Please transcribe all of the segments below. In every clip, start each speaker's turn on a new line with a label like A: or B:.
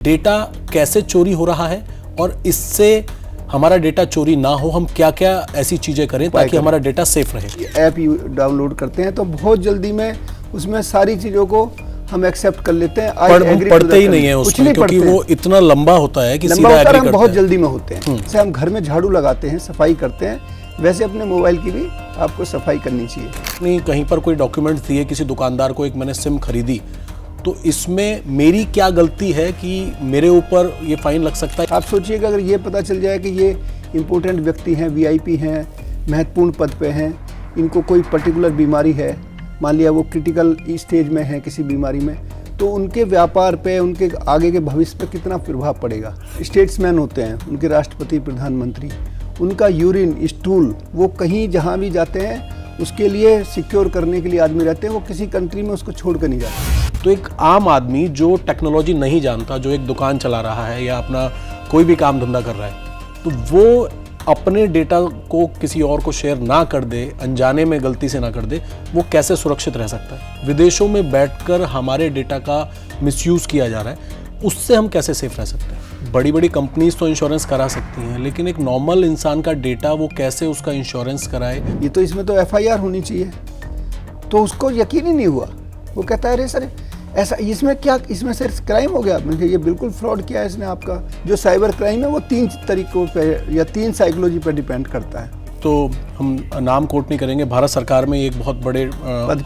A: Data कैसे चोरी हो रहा है और इससे हमारा डेटा चोरी ना हो, हम क्या क्या ऐसी चीजें करें ताकि हमारा डेटा सेफ रहे।
B: ऐप डाउनलोड करते हैं तो बहुत जल्दी में उसमें सारी चीजों को हम एक्सेप्ट कर लेते हैं।
A: हम पढ़ते ही नहीं है उसमें, क्योंकि वो इतना लंबा होता है कि सीधा एग्री
B: हम बहुत जल्दी में होते हैं। जैसे हम घर में झाड़ू लगाते हैं, सफाई करते हैं, वैसे अपने मोबाइल की भी आपको सफाई करनी चाहिए।
A: नहीं, कहीं पर कोई डॉक्यूमेंट्स दिए किसी दुकानदार को, एक मैंने सिम खरीदी, तो इसमें मेरी क्या गलती है कि मेरे ऊपर ये फाइन लग सकता है।
B: आप सोचिएगा अगर ये पता चल जाए कि ये इम्पोर्टेंट व्यक्ति हैं, वीआईपी हैं, महत्वपूर्ण पद पे हैं, इनको कोई पर्टिकुलर बीमारी है, मान लिया वो क्रिटिकल स्टेज में है किसी बीमारी में, तो उनके व्यापार पे, उनके आगे के भविष्य पे कितना प्रभाव पड़ेगा। स्टेट्समैन होते हैं, उनके राष्ट्रपति, प्रधानमंत्री, उनका यूरिन, स्टूल, वो कहीं जहाँ भी जाते हैं उसके लिए सिक्योर करने के लिए आदमी रहते हैं, वो किसी कंट्री में उसको छोड़ कर नहीं जाते।
A: तो एक आम आदमी जो टेक्नोलॉजी नहीं जानता, जो एक दुकान चला रहा है या अपना कोई भी काम धंधा कर रहा है, तो वो अपने डेटा को किसी और को शेयर ना कर दे, अनजाने में गलती से ना कर दे, वो कैसे सुरक्षित रह सकता है। विदेशों में बैठकर हमारे डेटा का मिसयूज़ किया जा रहा है, उससे हम कैसे सेफ रह सकते हैं। बड़ी बड़ी कंपनीज तो इंश्योरेंस करा सकती हैं, लेकिन एक नॉर्मल इंसान का डेटा वो कैसे उसका इंश्योरेंस कराए।
B: ये तो इसमें तो एफआईआर होनी चाहिए, तो उसको यकीन ही नहीं हुआ। वो कहता है अरे सर ऐसा, इसमें क्या, इसमें सिर्फ क्राइम हो गया। मैंने ये बिल्कुल फ्रॉड किया है इसने। आपका जो साइबर क्राइम है वो 3 तरीकों पे या 3 साइकोलॉजी पे डिपेंड करता है।
A: तो हम नाम कोट नहीं करेंगे, भारत सरकार में एक बहुत बड़े पद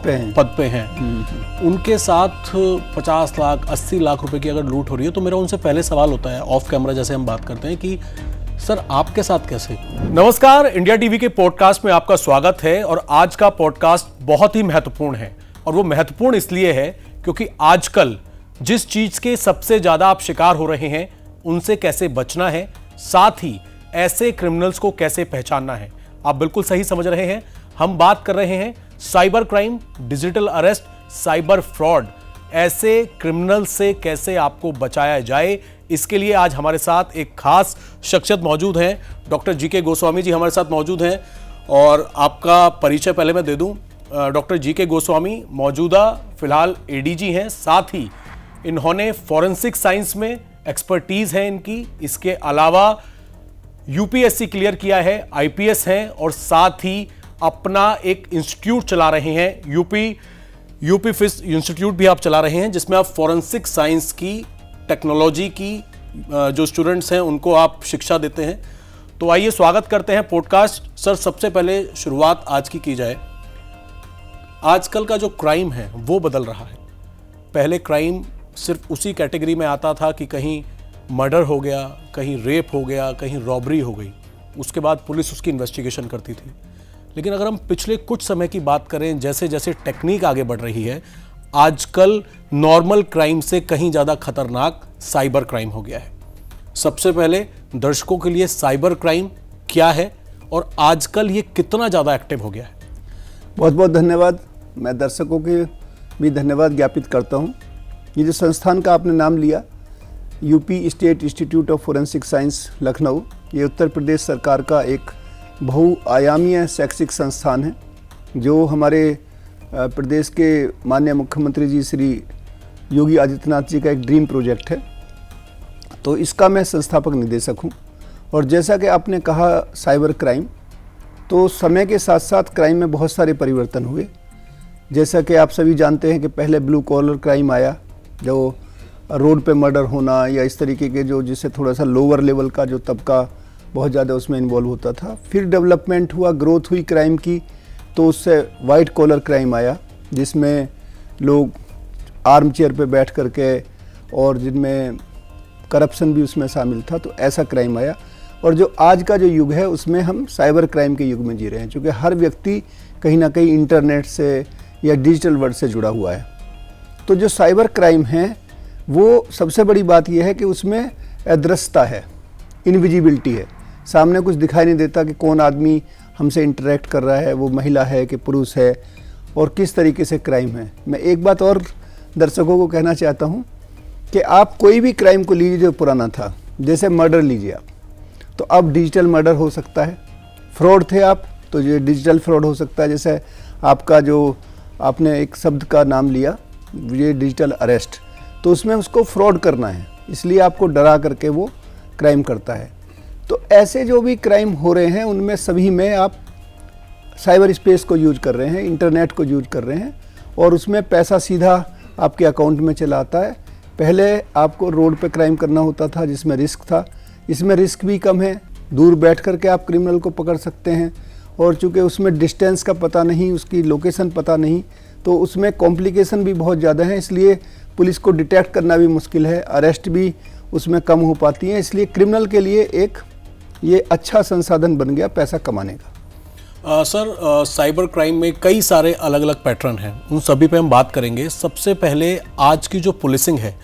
A: पे हैं। उनके साथ 50 लाख 80 लाख रुपए की अगर लूट हो रही है, तो मेरा उनसे पहले सवाल होता है, ऑफ कैमरा जैसे हम बात करते हैं, कि सर आपके साथ कैसे। नमस्कार, इंडिया टीवी के पॉडकास्ट में आपका स्वागत है। और आज का पॉडकास्ट बहुत ही महत्वपूर्ण है, और वो महत्वपूर्ण इसलिए है क्योंकि आजकल जिस चीज के सबसे ज्यादा आप शिकार हो रहे हैं, उनसे कैसे बचना है, साथ ही ऐसे क्रिमिनल्स को कैसे पहचानना है। आप बिल्कुल सही समझ रहे हैं, हम बात कर रहे हैं cyber crime, digital arrest, cyber fraud. ऐसे क्रिमिनल से कैसे आपको बचाया जाए, इसके लिए आज हमारे साथ एक खास शख्सियत मौजूद है। डॉक्टर जीके गोस्वामी जी हमारे साथ मौजूद हैं, और आपका परिचय पहले मैं दे दूं। डॉक्टर जीके गोस्वामी मौजूदा फिलहाल एडीजी हैं, साथ ही इन्होंने फॉरेंसिक साइंस में एक्सपर्टीज है इनकी। इसके अलावा यूपीएससी क्लियर किया है, आईपीएस हैं, और साथ ही अपना एक इंस्टीट्यूट चला रहे हैं, यूपी फिस इंस्टीट्यूट भी आप चला रहे हैं, जिसमें आप फॉरेंसिक साइंस की, टेक्नोलॉजी की जो स्टूडेंट्स हैं उनको आप शिक्षा देते हैं। तो आइए स्वागत करते हैं पॉडकास्ट। सर, सबसे पहले शुरुआत आज की जाए। आजकल का जो क्राइम है वो बदल रहा है। पहले क्राइम सिर्फ उसी कैटेगरी में आता था कि कहीं मर्डर हो गया, कहीं रेप हो गया, कहीं रॉबरी हो गई, उसके बाद पुलिस उसकी इन्वेस्टिगेशन करती थी। लेकिन अगर हम पिछले कुछ समय की बात करें, जैसे जैसे टेक्निक आगे बढ़ रही है, आजकल नॉर्मल क्राइम से कहीं ज़्यादा खतरनाक साइबर क्राइम हो गया है। सबसे पहले दर्शकों के लिए साइबर क्राइम क्या है और आजकल ये कितना ज़्यादा एक्टिव हो गया है।
B: बहुत बहुत धन्यवाद। मैं दर्शकों के भी धन्यवाद ज्ञापित करता हूँ। ये जो संस्थान का आपने नाम लिया, UP state institute of forensic science Lucknow, ये उत्तर प्रदेश सरकार का एक बहुआयामीय शैक्षिक संस्थान है, जो हमारे प्रदेश के माननीय मुख्यमंत्री जी श्री योगी आदित्यनाथ जी का एक ड्रीम प्रोजेक्ट है। तो इसका मैं संस्थापक निदेशक हूँ। और जैसा कि आपने कहा साइबर क्राइम, तो समय के साथ साथ क्राइम में बहुत सारे परिवर्तन हुए। जैसा कि आप सभी जानते हैं कि पहले ब्लू कॉलर क्राइम आया, जो रोड पे मर्डर होना या इस तरीके के, जो जिससे थोड़ा सा लोअर लेवल का जो तबका बहुत ज़्यादा उसमें इन्वॉल्व होता था। फिर डेवलपमेंट हुआ, ग्रोथ हुई क्राइम की, तो उससे वाइट कॉलर क्राइम आया, जिसमें लोग आर्म चेयर पे बैठ करके, और जिनमें करप्शन भी उसमें शामिल था, तो ऐसा क्राइम आया। और जो आज का जो युग है उसमें हम साइबर क्राइम के युग में जी रहे हैं, क्योंकि हर व्यक्ति कहीं ना कहीं इंटरनेट से या डिजिटल वर्ल्ड से जुड़ा हुआ है। तो जो साइबर क्राइम है, वो सबसे बड़ी बात यह है कि उसमें अदृश्यता है, इनविजिबिलिटी है। सामने कुछ दिखाई नहीं देता कि कौन आदमी हमसे इंटरेक्ट कर रहा है, वो महिला है कि पुरुष है, और किस तरीके से क्राइम है। मैं एक बात और दर्शकों को कहना चाहता हूँ कि आप कोई भी क्राइम को लीजिए जो पुराना था, जैसे मर्डर लीजिए आप, तो अब डिजिटल मर्डर हो सकता है। फ्रॉड थे आप, तो ये डिजिटल फ्रॉड हो सकता है। जैसे आपका जो आपने एक शब्द का नाम लिया, ये डिजिटल अरेस्ट, तो उसमें उसको फ्रॉड करना है, इसलिए आपको डरा करके वो क्राइम करता है। तो ऐसे जो भी क्राइम हो रहे हैं उनमें सभी में आप साइबर स्पेस को यूज कर रहे हैं, इंटरनेट को यूज कर रहे हैं और उसमें पैसा सीधा आपके अकाउंट में चला आता है। पहले आपको रोड पे क्राइम करना होता था जिसमें रिस्क था, इसमें रिस्क भी कम है, दूर बैठ करके आप क्रिमिनल को पकड़ सकते हैं और चूँकि उसमें डिस्टेंस का पता नहीं, उसकी लोकेशन पता नहीं, तो उसमें कॉम्प्लिकेशन भी बहुत ज़्यादा है, इसलिए पुलिस को डिटेक्ट करना भी मुश्किल है, अरेस्ट भी उसमें कम हो पाती है। इसलिए क्रिमिनल के लिए एक ये अच्छा संसाधन बन गया पैसा कमाने का।
A: सर, साइबर क्राइम में कई सारे अलग अलग पैटर्न हैं, उन सभी पे हम बात करेंगे। सबसे पहले आज की जो पुलिसिंग है,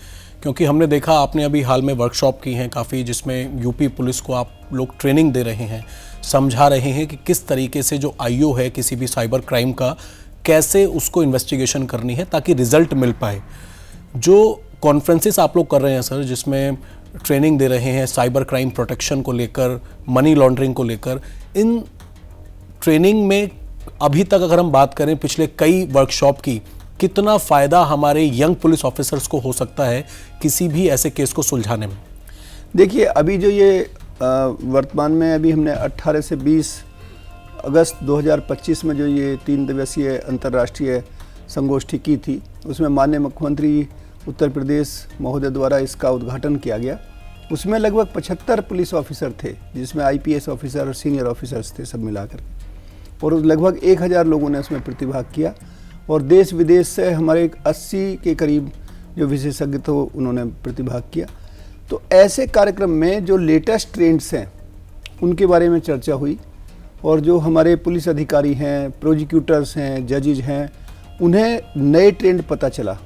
A: क्योंकि हमने देखा आपने अभी हाल में वर्कशॉप की हैं काफ़ी, जिसमें यूपी पुलिस को आप लोग ट्रेनिंग दे रहे हैं, समझा रहे हैं कि किस तरीके से जो आईओ है किसी भी साइबर क्राइम का, कैसे उसको इन्वेस्टिगेशन करनी है ताकि रिजल्ट मिल पाए। जो कॉन्फ्रेंसेस आप लोग कर रहे हैं सर, जिसमें ट्रेनिंग दे रहे हैं साइबर क्राइम प्रोटेक्शन को लेकर, मनी लॉन्ड्रिंग को लेकर, इन ट्रेनिंग में अभी तक अगर हम बात करें पिछले कई वर्कशॉप की, कितना फ़ायदा हमारे यंग पुलिस ऑफिसर्स को हो सकता है किसी भी ऐसे केस को सुलझाने में?
B: देखिए, अभी जो ये वर्तमान में अभी हमने 18 से 20 अगस्त 2025 में जो ये 3 दिवसीय अंतर्राष्ट्रीय संगोष्ठी की थी, उसमें माननीय मुख्यमंत्री उत्तर प्रदेश महोदय द्वारा इसका उद्घाटन किया गया। उसमें लगभग 75 पुलिस ऑफिसर थे, जिसमें आईपीएस ऑफिसर और सीनियर ऑफिसर्स थे सब मिलाकर के, और लगभग 1000 लोगों ने उसमें प्रतिभाग किया और देश विदेश से हमारे 80 के करीब जो विशेषज्ञ थे उन्होंने प्रतिभाग किया। तो ऐसे कार्यक्रम में जो लेटेस्ट ट्रेंड्स हैं उनके बारे में चर्चा हुई और जो हमारे पुलिस अधिकारी हैं, प्रोसिक्यूटर्स हैं, जजेज हैं, उन्हें नए ट्रेंड पता चला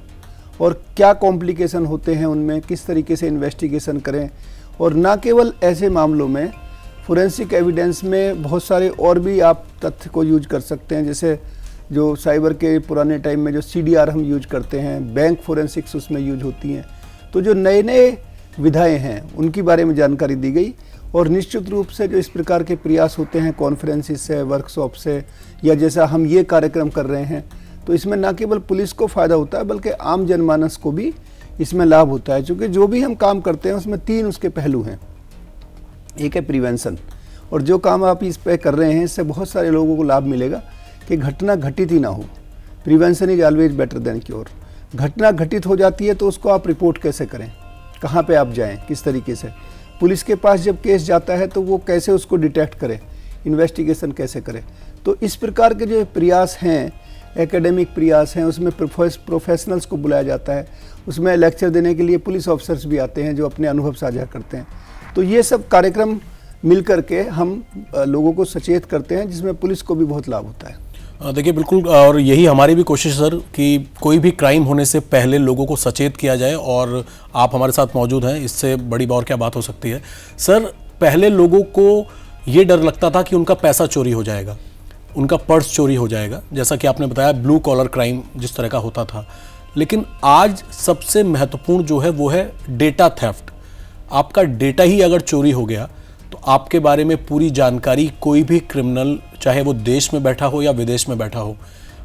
B: और क्या कॉम्प्लिकेशन होते हैं उनमें, किस तरीके से इन्वेस्टिगेशन करें। और ना केवल ऐसे मामलों में, फोरेंसिक एविडेंस में बहुत सारे और भी आप तथ्य को यूज कर सकते हैं, जैसे जो साइबर के पुराने टाइम में जो CDR हम यूज करते हैं, बैंक फोरेंसिक्स उसमें यूज होती हैं। तो जो नए नए विधाएं हैं उनके बारे में जानकारी दी गई और निश्चित रूप से जो इस प्रकार के प्रयास होते हैं कॉन्फ्रेंसिस से, वर्कशॉप से, या जैसा हम ये कार्यक्रम कर रहे हैं, तो इसमें ना केवल पुलिस को फ़ायदा होता है बल्कि आम जनमानस को भी इसमें लाभ होता है। क्योंकि जो भी हम काम करते हैं उसमें 3 उसके पहलू हैं। एक है प्रिवेंशन, और जो काम आप इस पे कर रहे हैं इससे बहुत सारे लोगों को लाभ मिलेगा कि घटना घटित ही ना हो। Prevention is always better than cure. घटना घटित हो जाती है तो उसको आप रिपोर्ट कैसे करें, कहाँ पे आप जाएं, किस तरीके से पुलिस के पास जब केस जाता है तो वो कैसे उसको डिटेक्ट करे, इन्वेस्टिगेशन कैसे करे। तो इस प्रकार के जो प्रयास हैं, एकेडमिक प्रयास हैं, उसमें प्रोफेशनल्स को बुलाया जाता है, उसमें लेक्चर देने के लिए पुलिस ऑफिसर्स भी आते हैं जो अपने अनुभव साझा करते हैं। तो ये सब कार्यक्रम मिल करके हम लोगों को सचेत करते हैं, जिसमें पुलिस को भी बहुत लाभ होता है।
A: देखिए, बिल्कुल, और यही हमारी भी कोशिश सर कि कोई भी क्राइम होने से पहले लोगों को सचेत किया जाए, और आप हमारे साथ मौजूद हैं, इससे बड़ी और क्या बात हो सकती है। सर, पहले लोगों को ये डर लगता था कि उनका पैसा चोरी हो जाएगा, उनका पर्स चोरी हो जाएगा, जैसा कि आपने बताया ब्लू कॉलर क्राइम जिस तरह का होता था। लेकिन आज सबसे महत्वपूर्ण जो है वो है डेटा थेफ्ट। आपका डेटा ही अगर चोरी हो गया तो आपके बारे में पूरी जानकारी कोई भी क्रिमिनल, चाहे वो देश में बैठा हो या विदेश में बैठा हो,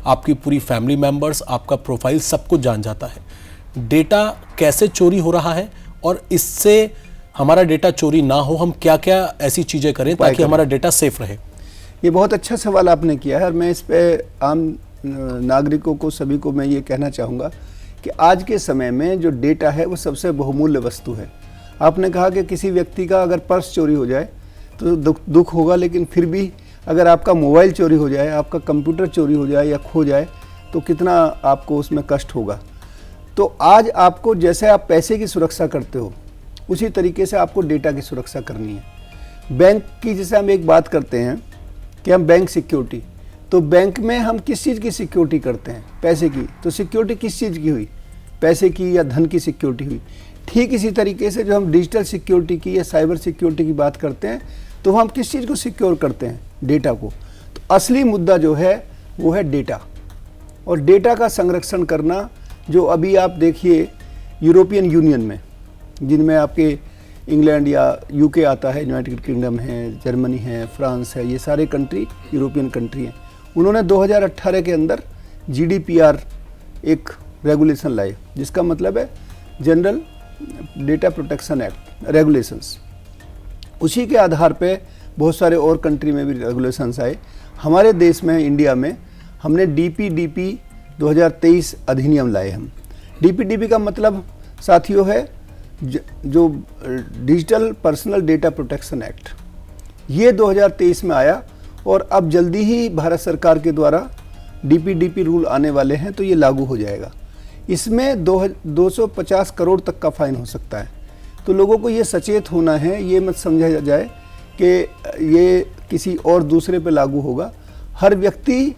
A: आपकी पूरी फैमिली मेंबर्स, आपका प्रोफाइल, सब कुछ जान जाता है। डेटा कैसे चोरी हो रहा है और इससे हमारा डेटा चोरी ना हो, हम क्या क्या ऐसी चीज़ें करें ताकि हमारा डेटा सेफ रहे?
B: ये बहुत अच्छा सवाल आपने किया है और मैं इस पे आम नागरिकों को, सभी को मैं ये कहना चाहूँगा कि आज के समय में जो डेटा है वो सबसे बहुमूल्य वस्तु है। आपने कहा कि किसी व्यक्ति का अगर पर्स चोरी हो जाए तो दुख होगा, लेकिन फिर भी अगर आपका मोबाइल चोरी हो जाए, आपका कंप्यूटर चोरी हो जाए या खो जाए तो कितना आपको उसमें कष्ट होगा। तो आज आपको, जैसे आप पैसे की सुरक्षा करते हो, उसी तरीके से आपको डेटा की सुरक्षा करनी है। बैंक की जैसे हम एक बात करते हैं कि हम बैंक सिक्योरिटी, तो बैंक में हम किस चीज़ की सिक्योरिटी करते हैं? पैसे की। तो सिक्योरिटी किस चीज़ की हुई? पैसे की या धन की सिक्योरिटी हुई। ठीक इसी तरीके से जो हम डिजिटल सिक्योरिटी की या साइबर सिक्योरिटी की बात करते हैं तो हम किस चीज़ को सिक्योर करते हैं? डेटा को। तो असली मुद्दा जो है वो है डेटा, और डेटा का संरक्षण करना। जो अभी आप देखिए यूरोपियन यूनियन में, जिनमें आपके इंग्लैंड या यूके आता है, यूनाइटेड किंगडम है, जर्मनी है, फ्रांस है, ये सारे कंट्री यूरोपियन कंट्री हैं, उन्होंने 2018 के अंदर GDPR एक रेगुलेशन लाए, जिसका मतलब है general data protection act regulations, उसी के आधार पे बहुत सारे और कंट्री में भी रेगुलेशंस आए। हमारे देश में, इंडिया में, हमने DPDP 2023 अधिनियम लाए हम। DPDP का मतलब साथियों है जो digital personal data protection act, ये 2023 में आया और अब जल्दी ही भारत सरकार के द्वारा DPDP रूल आने वाले हैं, तो ये लागू हो जाएगा। इसमें 250 करोड़ तक का फाइन हो सकता है। तो लोगों को ये सचेत होना है, ये मत समझा जाए कि ये किसी और दूसरे पे लागू होगा। हर व्यक्ति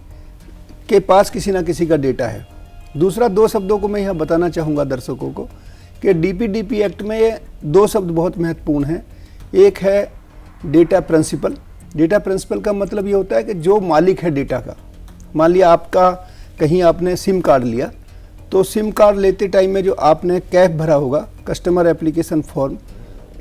B: के पास किसी ना किसी का डेटा है। दूसरा, 2 शब्दों को मैं यहाँ बताना चाहूँगा दर्शकों को कि DPDP एक्ट में ये 2 शब्द बहुत महत्वपूर्ण हैं। एक है डेटा प्रिंसिपल। डेटा प्रिंसिपल का मतलब ये होता है कि जो मालिक है डेटा का, मान लिया आपका कहीं आपने सिम कार्ड लिया, तो सिम कार्ड लेते टाइम में जो आपने कैप भरा होगा, कस्टमर एप्लीकेशन फॉर्म,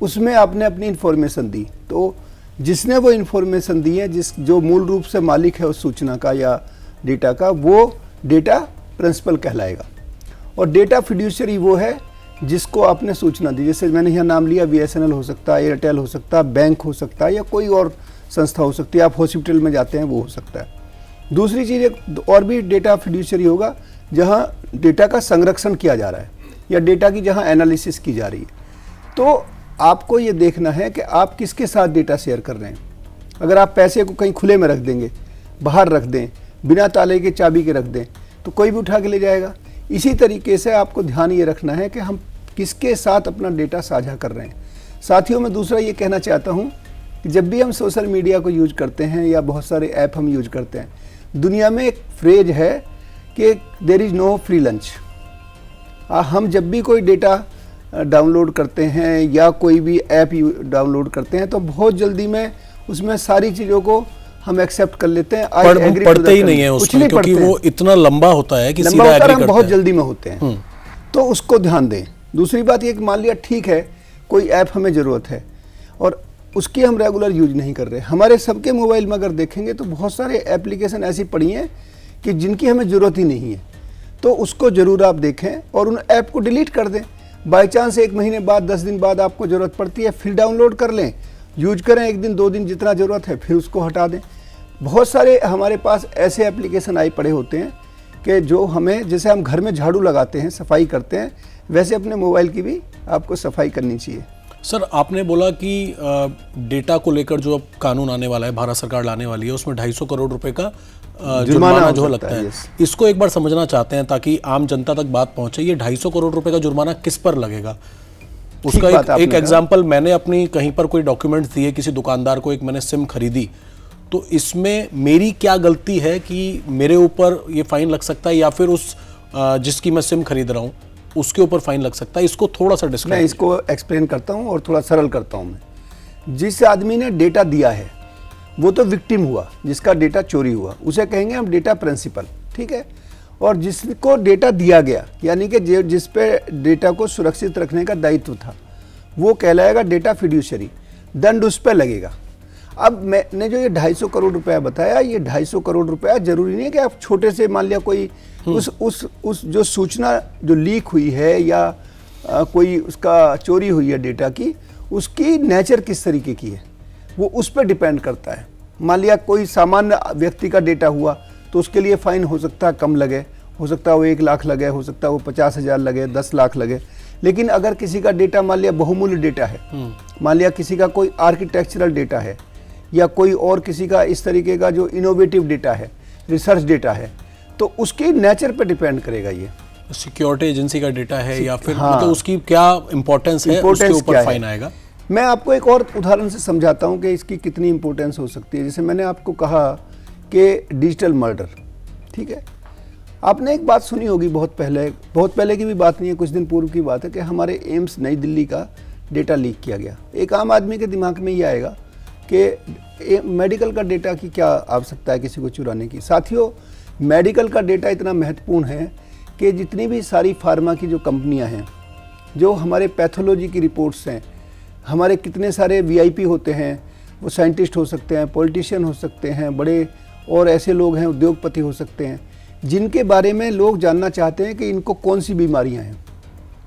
B: उसमें आपने अपनी इन्फॉर्मेशन दी, तो जिसने वो इन्फॉर्मेशन दी है, जो मूल रूप से मालिक है उस सूचना का या डेटा का, वो डेटा प्रिंसिपल कहलाएगा। और डेटा फिड्यूशियरी वो है जिसको आपने सूचना दी। जैसे मैंने यहाँ नाम लिया, BSNL हो सकता है, एयरटेल हो सकता है, बैंक हो सकता है, या कोई और संस्था हो सकती है, आप हॉस्पिटल में जाते हैं वो हो सकता है। दूसरी चीज़ और भी डेटा फिड्यूशियरी होगा जहाँ डेटा का संरक्षण किया जा रहा है या डेटा की जहाँ एनालिसिस की जा रही है। तो आपको ये देखना है कि आप किसके साथ डेटा शेयर कर रहे हैं। अगर आप पैसे को कहीं खुले में रख देंगे, बाहर रख दें, बिना ताले के चाबी के रख दें, तो कोई भी उठा के ले जाएगा। इसी तरीके से आपको ध्यान ये रखना है कि हम किसके साथ अपना डेटा साझा कर रहे हैं। साथियों, मैं दूसरा ये कहना चाहता हूँ कि जब भी हम सोशल मीडिया को यूज करते हैं या बहुत सारे ऐप हम यूज करते हैं, दुनिया में एक फ्रेज है कि there is no free lunch. हम जब भी कोई डेटा डाउनलोड करते हैं या कोई भी ऐप डाउनलोड करते हैं, तो बहुत जल्दी में उसमें सारी चीज़ों को हम एक्सेप्ट कर लेते हैं।
A: पढ़ते ही नहीं है उसमें, क्योंकि वो इतना लंबा होता है कि सीधा एग्री
B: हम बहुत जल्दी में होते हैं, तो उसको ध्यान दें। दूसरी बात ये कि मान लिया ठीक है कोई ऐप हमें ज़रूरत है और उसकी हम रेगुलर यूज नहीं कर रहे, हमारे सबके मोबाइल में अगर देखेंगे तो बहुत सारे एप्लीकेशन ऐसी पड़ी हैं कि जिनकी हमें ज़रूरत ही नहीं है, तो उसको ज़रूर आप देखें और उन ऐप को डिलीट कर दें। बाई चांस 1 महीने बाद, 10 दिन बाद आपको ज़रूरत पड़ती है, फिर डाउनलोड कर लें, यूज करें 1 दिन 2 दिन जितना ज़रूरत है, फिर उसको हटा दें। बहुत सारे हमारे पास ऐसे एप्लीकेशन आए पड़े होते हैं कि जो हमें, जैसे हम घर में झाड़ू लगाते हैं, सफाई करते हैं, वैसे अपने मोबाइल की भी आपको सफाई करनी चाहिए।
A: सर, आपने बोला कि डेटा को लेकर जो अब कानून आने वाला है, भारत सरकार लाने वाली है, उसमें 250 करोड़ रुपए का जुर्माना जो लगता है, इसको एक बार समझना चाहते हैं ताकि आम जनता तक बात पहुंचे। ये 250 करोड़ रुपए का जुर्माना किस पर लगेगा? उसका एक एग्जाम्पल मैंने अपनी कहीं पर कोई डॉक्यूमेंट्स दिए किसी दुकानदार को, एक मैंने सिम खरीदी, तो इसमें मेरी क्या गलती है कि मेरे ऊपर ये फाइन लग सकता है, या फिर उस जिसकी मैं सिम खरीद रहा हूँ उसके ऊपर फाइन लग सकता है? इसको थोड़ा सा डिस्क्राइब।
B: मैं इसको एक्सप्लेन करता हूँ और थोड़ा सरल करता हूँ। मैं, जिस आदमी ने डेटा दिया है वो तो विक्टिम हुआ, जिसका डेटा चोरी हुआ, उसे कहेंगे हम डेटा प्रिंसिपल, ठीक है। और जिसको डेटा दिया गया, यानी कि जिस पे डेटा को सुरक्षित रखने का दायित्व था, वो कहलाएगा डेटा फिड्यूशियरी। दंड उस पर लगेगा। अब मैंने जो ये 250 करोड़ रुपया बताया, ये 250 करोड़ रुपया जरूरी नहीं है कि आप छोटे से, मान लिया कोई उस जो सूचना जो लीक हुई है या कोई उसका चोरी हुई है डेटा की, उसकी नेचर किस तरीके की है वो उस पर डिपेंड करता है। मान लिया कोई सामान्य व्यक्ति का डेटा हुआ तो उसके लिए फाइन हो सकता है कम लगे, हो सकता है वो 1 लाख लगे, हो सकता है वो 50,000 लगे, 10 लाख लगे। लेकिन अगर किसी का डेटा मान लिया बहुमूल्य डेटा है, मान लिया किसी का कोई आर्किटेक्चरल डेटा है या कोई और किसी का इस तरीके का जो इनोवेटिव डेटा है, रिसर्च डेटा है, तो उसकी नेचर पे डिपेंड करेगा। ये
A: सिक्योरिटी एजेंसी का डेटा है या फिर मतलब उसकी क्या इंपॉर्टेंस है, उसके ऊपर फाइन आएगा।
B: मैं आपको एक और उदाहरण से समझाता हूँ कि इसकी कितनी इंपॉर्टेंस हो सकती है। जैसे मैंने आपको कहा कि डिजिटल मर्डर, ठीक है। आपने एक बात सुनी होगी बहुत पहले की भी बात नहीं है, कुछ दिन पूर्व की बात है कि हमारे एम्स नई दिल्ली का डेटा लीक किया गया। एक आम आदमी के दिमाग में ये आएगा कि मेडिकल का डेटा की क्या आवश्यकता है किसी को चुराने की। साथियों, मेडिकल का डेटा इतना महत्वपूर्ण है कि जितनी भी सारी फार्मा की जो कंपनियां हैं, जो हमारे पैथोलॉजी की रिपोर्ट्स हैं, हमारे कितने सारे वीआईपी होते हैं, वो साइंटिस्ट हो सकते हैं, पॉलिटिशियन हो सकते हैं, बड़े और ऐसे लोग हैं, उद्योगपति हो सकते हैं, जिनके बारे में लोग जानना चाहते हैं कि इनको कौन सी बीमारियां हैं।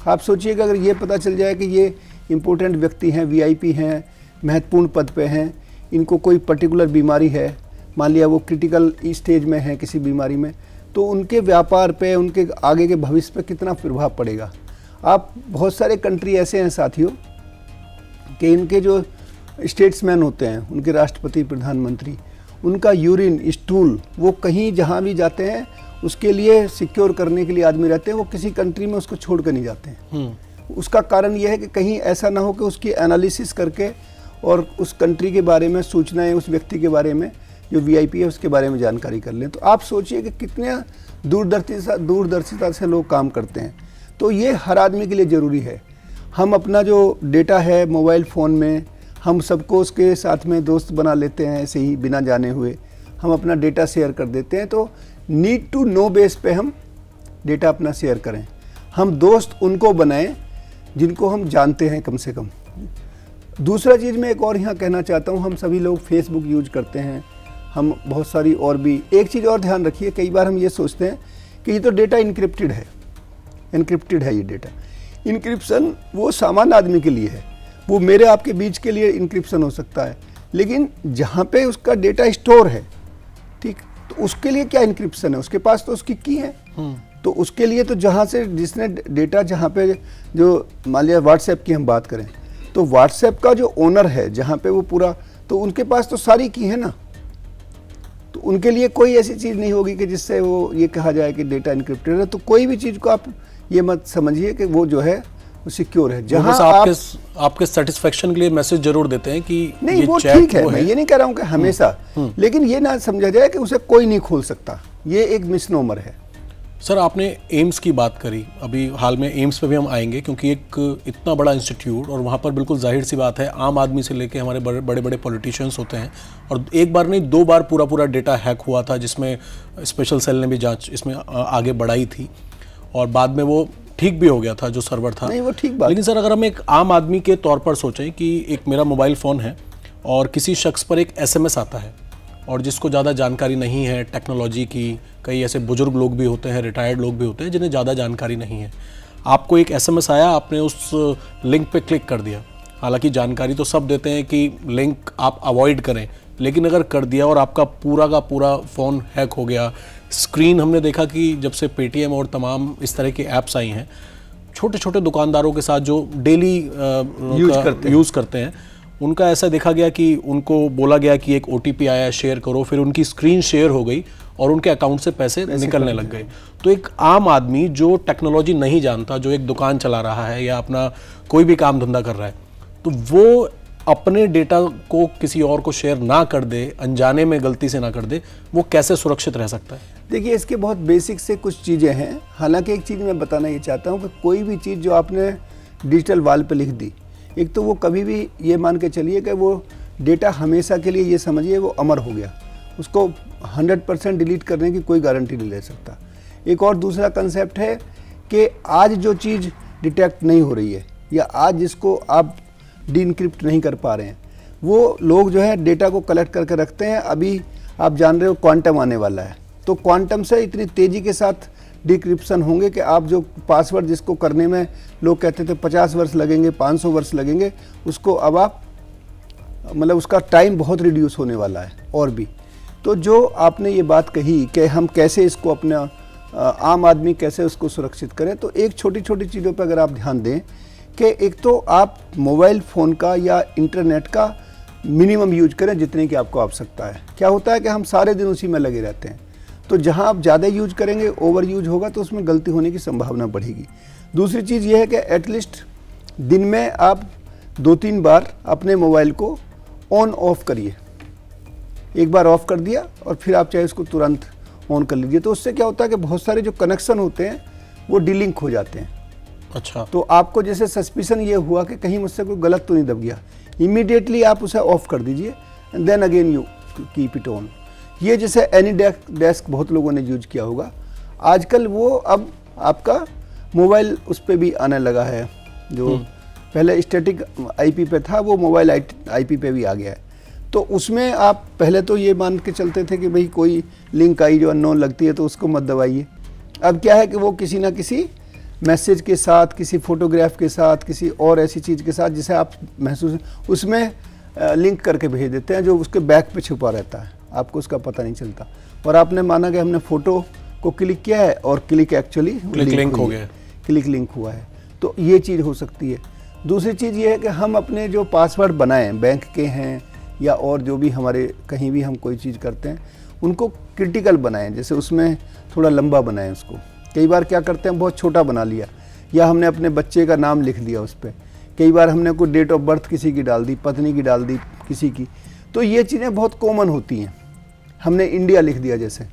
B: आप सोचिएगा अगर ये पता चल जाए कि ये इम्पोर्टेंट व्यक्ति हैं, वीआईपी हैं, महत्वपूर्ण पद पे हैं, इनको कोई पर्टिकुलर बीमारी है, मान लिया वो क्रिटिकल स्टेज में है किसी बीमारी में, तो उनके व्यापार पे, उनके आगे के भविष्य पे कितना प्रभाव पड़ेगा। आप बहुत सारे कंट्री ऐसे हैं साथियों कि इनके जो स्टेट्समैन होते हैं, उनके राष्ट्रपति, प्रधानमंत्री, उनका यूरिन, स्टूल, वो कहीं जहाँ भी जाते हैं उसके लिए सिक्योर करने के लिए आदमी रहते हैं, वो किसी कंट्री में उसको छोड़ कर नहीं जाते हैं। उसका कारण यह है कि कहीं ऐसा ना हो कि उसकी एनालिसिस करके और उस कंट्री के बारे में सूचनाएं, उस व्यक्ति के बारे में जो वीआईपी है उसके बारे में जानकारी कर लें। तो आप सोचिए कि कितने दूरदर्शिता से लोग काम करते हैं। तो ये हर आदमी के लिए ज़रूरी है। हम अपना जो डेटा है मोबाइल फ़ोन में, हम सबको उसके साथ में दोस्त बना लेते हैं, ऐसे ही बिना जाने हुए हम अपना डेटा शेयर कर देते हैं। तो नीड टू नो बेस पे हम डेटा अपना शेयर करें। हम दोस्त उनको बनाएं जिनको हम जानते हैं कम से कम। दूसरा चीज़ मैं एक और यहाँ कहना चाहता हूँ, हम सभी लोग फेसबुक यूज करते हैं, हम बहुत सारी और भी। एक चीज़ और ध्यान रखिए, कई बार हम ये सोचते हैं कि ये तो डेटा इनक्रिप्टेड है ये डेटा। इनक्रिप्शन वो सामान्य आदमी के लिए है, वो मेरे आपके बीच के लिए इनक्रिप्शन हो सकता है, लेकिन जहाँ पे उसका डेटा स्टोर है, ठीक, तो उसके लिए क्या इनक्रिप्शन है? उसके पास तो उसकी की है। तो उसके लिए तो जहाँ से जिसने डेटा, जहाँ पे जो मान लिया व्हाट्सएप की हम बात करें, तो व्हाट्सएप का जो ओनर है जहाँ पे वो पूरा, तो उनके पास तो सारी की है ना। तो उनके लिए कोई ऐसी चीज़ नहीं होगी कि जिससे वो ये कहा जाए कि डेटा इनक्रिप्टेड है। तो कोई भी चीज़ को आप ये मत समझिए कि वो जो है वो सिक्योर है। जहाँ
A: आपके सेटिस्फेक्शन के लिए मैसेज जरूर देते हैं कि
B: नहीं, वो ठीक है, मैं ये नहीं कह रहा हूँ कि हमेशा, लेकिन ये ना समझा जाए कि उसे कोई नहीं खोल सकता, ये एक मिसनोमर है।
A: सर, आपने एम्स की बात करी, अभी हाल में एम्स पे भी हम आएंगे क्योंकि एक इतना बड़ा इंस्टीट्यूट, और वहाँ पर बिल्कुल जाहिर सी बात है आम आदमी से लेके हमारे बड़े बड़े पॉलिटिशियंस होते हैं, और एक बार नहीं 2 बार पूरा डेटा हैक हुआ था, जिसमें स्पेशल सेल ने भी जांच इसमें आगे बढ़ाई थी, और बाद में वो ठीक भी हो गया था जो सर्वर था।
B: नहीं, वो ठीक बात।
A: लेकिन सर, अगर हम एक आम आदमी के तौर पर सोचें कि एक मेरा मोबाइल फ़ोन है और किसी शख्स पर एक SMS आता है, और जिसको ज़्यादा जानकारी नहीं है टेक्नोलॉजी की, कई ऐसे बुजुर्ग लोग भी होते हैं, रिटायर्ड लोग भी होते हैं जिन्हें ज़्यादा जानकारी नहीं है, आपको एक SMS आया, आपने उस लिंक पे क्लिक कर दिया। हालांकि जानकारी तो सब देते हैं कि लिंक आप अवॉइड करें, लेकिन अगर कर दिया और आपका पूरा का पूरा फ़ोन हैक हो गया, स्क्रीन, हमने देखा कि जब से पेटीएम और तमाम इस तरह की ऐप्स आई हैं, छोटे छोटे दुकानदारों के साथ जो डेली यूज़ करते हैं, उनका ऐसा देखा गया कि उनको बोला गया कि एक OTP आया, शेयर करो, फिर उनकी स्क्रीन शेयर हो गई और उनके अकाउंट से पैसे निकलने लग गए। तो एक आम आदमी जो टेक्नोलॉजी नहीं जानता, जो एक दुकान चला रहा है या अपना कोई भी काम धंधा कर रहा है, तो वो अपने डेटा को किसी और को शेयर ना कर दे, अनजाने में गलती से ना कर दे, वो कैसे सुरक्षित रह सकता है?
B: देखिए, इसके बहुत बेसिक से कुछ चीज़ें हैं। हालांकि एक चीज़ मैं बताना ये चाहता हूँ कि कोई भी चीज़ जो आपने डिजिटल वॉल पे लिख दी, एक तो वो कभी भी ये मान के चलिए कि वो डेटा हमेशा के लिए, ये समझिए, वो अमर हो गया, उसको 100% डिलीट करने की कोई गारंटी नहीं ले सकता। एक और दूसरा कंसेप्ट है कि आज जो चीज़ डिटेक्ट नहीं हो रही है या आज जिसको आप डीइनक्रिप्ट नहीं कर पा रहे हैं, वो लोग जो है डेटा को कलेक्ट करके रखते हैं। अभी आप जान रहे हो क्वांटम आने वाला है, तो क्वांटम से इतनी तेज़ी के साथ डिक्रिप्शन होंगे कि आप जो पासवर्ड जिसको करने में लोग कहते थे 50 वर्ष लगेंगे, 500 वर्ष लगेंगे, उसको अब आप मतलब उसका टाइम बहुत रिड्यूस होने वाला है। और भी तो जो आपने ये बात कही कि हम कैसे इसको अपना आम आदमी कैसे उसको सुरक्षित करें, तो एक छोटी छोटी चीज़ों पर अगर आप ध्यान दें कि एक तो आप मोबाइल फ़ोन का या इंटरनेट का मिनिमम यूज करें जितने की आपको आवश्यकता है। क्या होता है कि हम सारे दिन उसी में लगे रहते हैं, तो जहां आप ज़्यादा यूज करेंगे, ओवर यूज होगा, तो उसमें गलती होने की संभावना बढ़ेगी। दूसरी चीज़ यह है कि एटलीस्ट दिन में आप 2-3 बार अपने मोबाइल को ऑन ऑफ करिए। एक बार ऑफ कर दिया और फिर आप चाहे उसको तुरंत ऑन कर लीजिए, तो उससे क्या होता है कि बहुत सारे जो कनेक्शन होते हैं वो डिलिंक हो जाते हैं।
A: अच्छा, तो
B: आपको जैसे सस्पिशन ये हुआ कि कहीं मुझसे कोई गलत तो नहीं दब गया, इमीडिएटली आप उसे ऑफ कर दीजिए and then again you keep it on. ये जैसे एनी डेस्क बहुत लोगों ने यूज किया होगा, आजकल वो अब आपका मोबाइल उस पर भी आने लगा है। जो पहले स्टैटिक आईपी पे था वो मोबाइल आईपी पे भी आ गया है। तो उसमें आप पहले तो ये मान के चलते थे कि भाई कोई लिंक आई जो अननोन लगती है तो उसको मत दबाइए। अब क्या है कि वो किसी ना किसी मैसेज के साथ, किसी फोटोग्राफ के साथ, किसी और ऐसी चीज़ के साथ जिसे आप महसूस उसमें लिंक करके भेज देते हैं, जो उसके बैक पे छुपा रहता है, आपको उसका पता नहीं चलता, और आपने माना कि हमने फ़ोटो को क्लिक किया है और क्लिक एक्चुअली
A: लिंक हो गया,
B: क्लिक लिंक हुआ है। तो ये चीज़ हो सकती है। दूसरी चीज़ ये है कि हम अपने जो पासवर्ड बनाएं, बैंक के हैं या और जो भी हमारे कहीं भी हम कोई चीज़ करते हैं, उनको क्रिटिकल बनाएं, जैसे उसमें थोड़ा लंबा बनाएं उसको। कई बार क्या करते हैं, बहुत छोटा बना लिया, या हमने अपने बच्चे का नाम लिख दिया उस पर। कई बार हमने कोई डेट ऑफ बर्थ किसी की डाल दी, पत्नी की डाल दी, किसी की। तो ये चीज़ें बहुत कॉमन होती हैं। हमने इंडिया लिख दिया जैसे।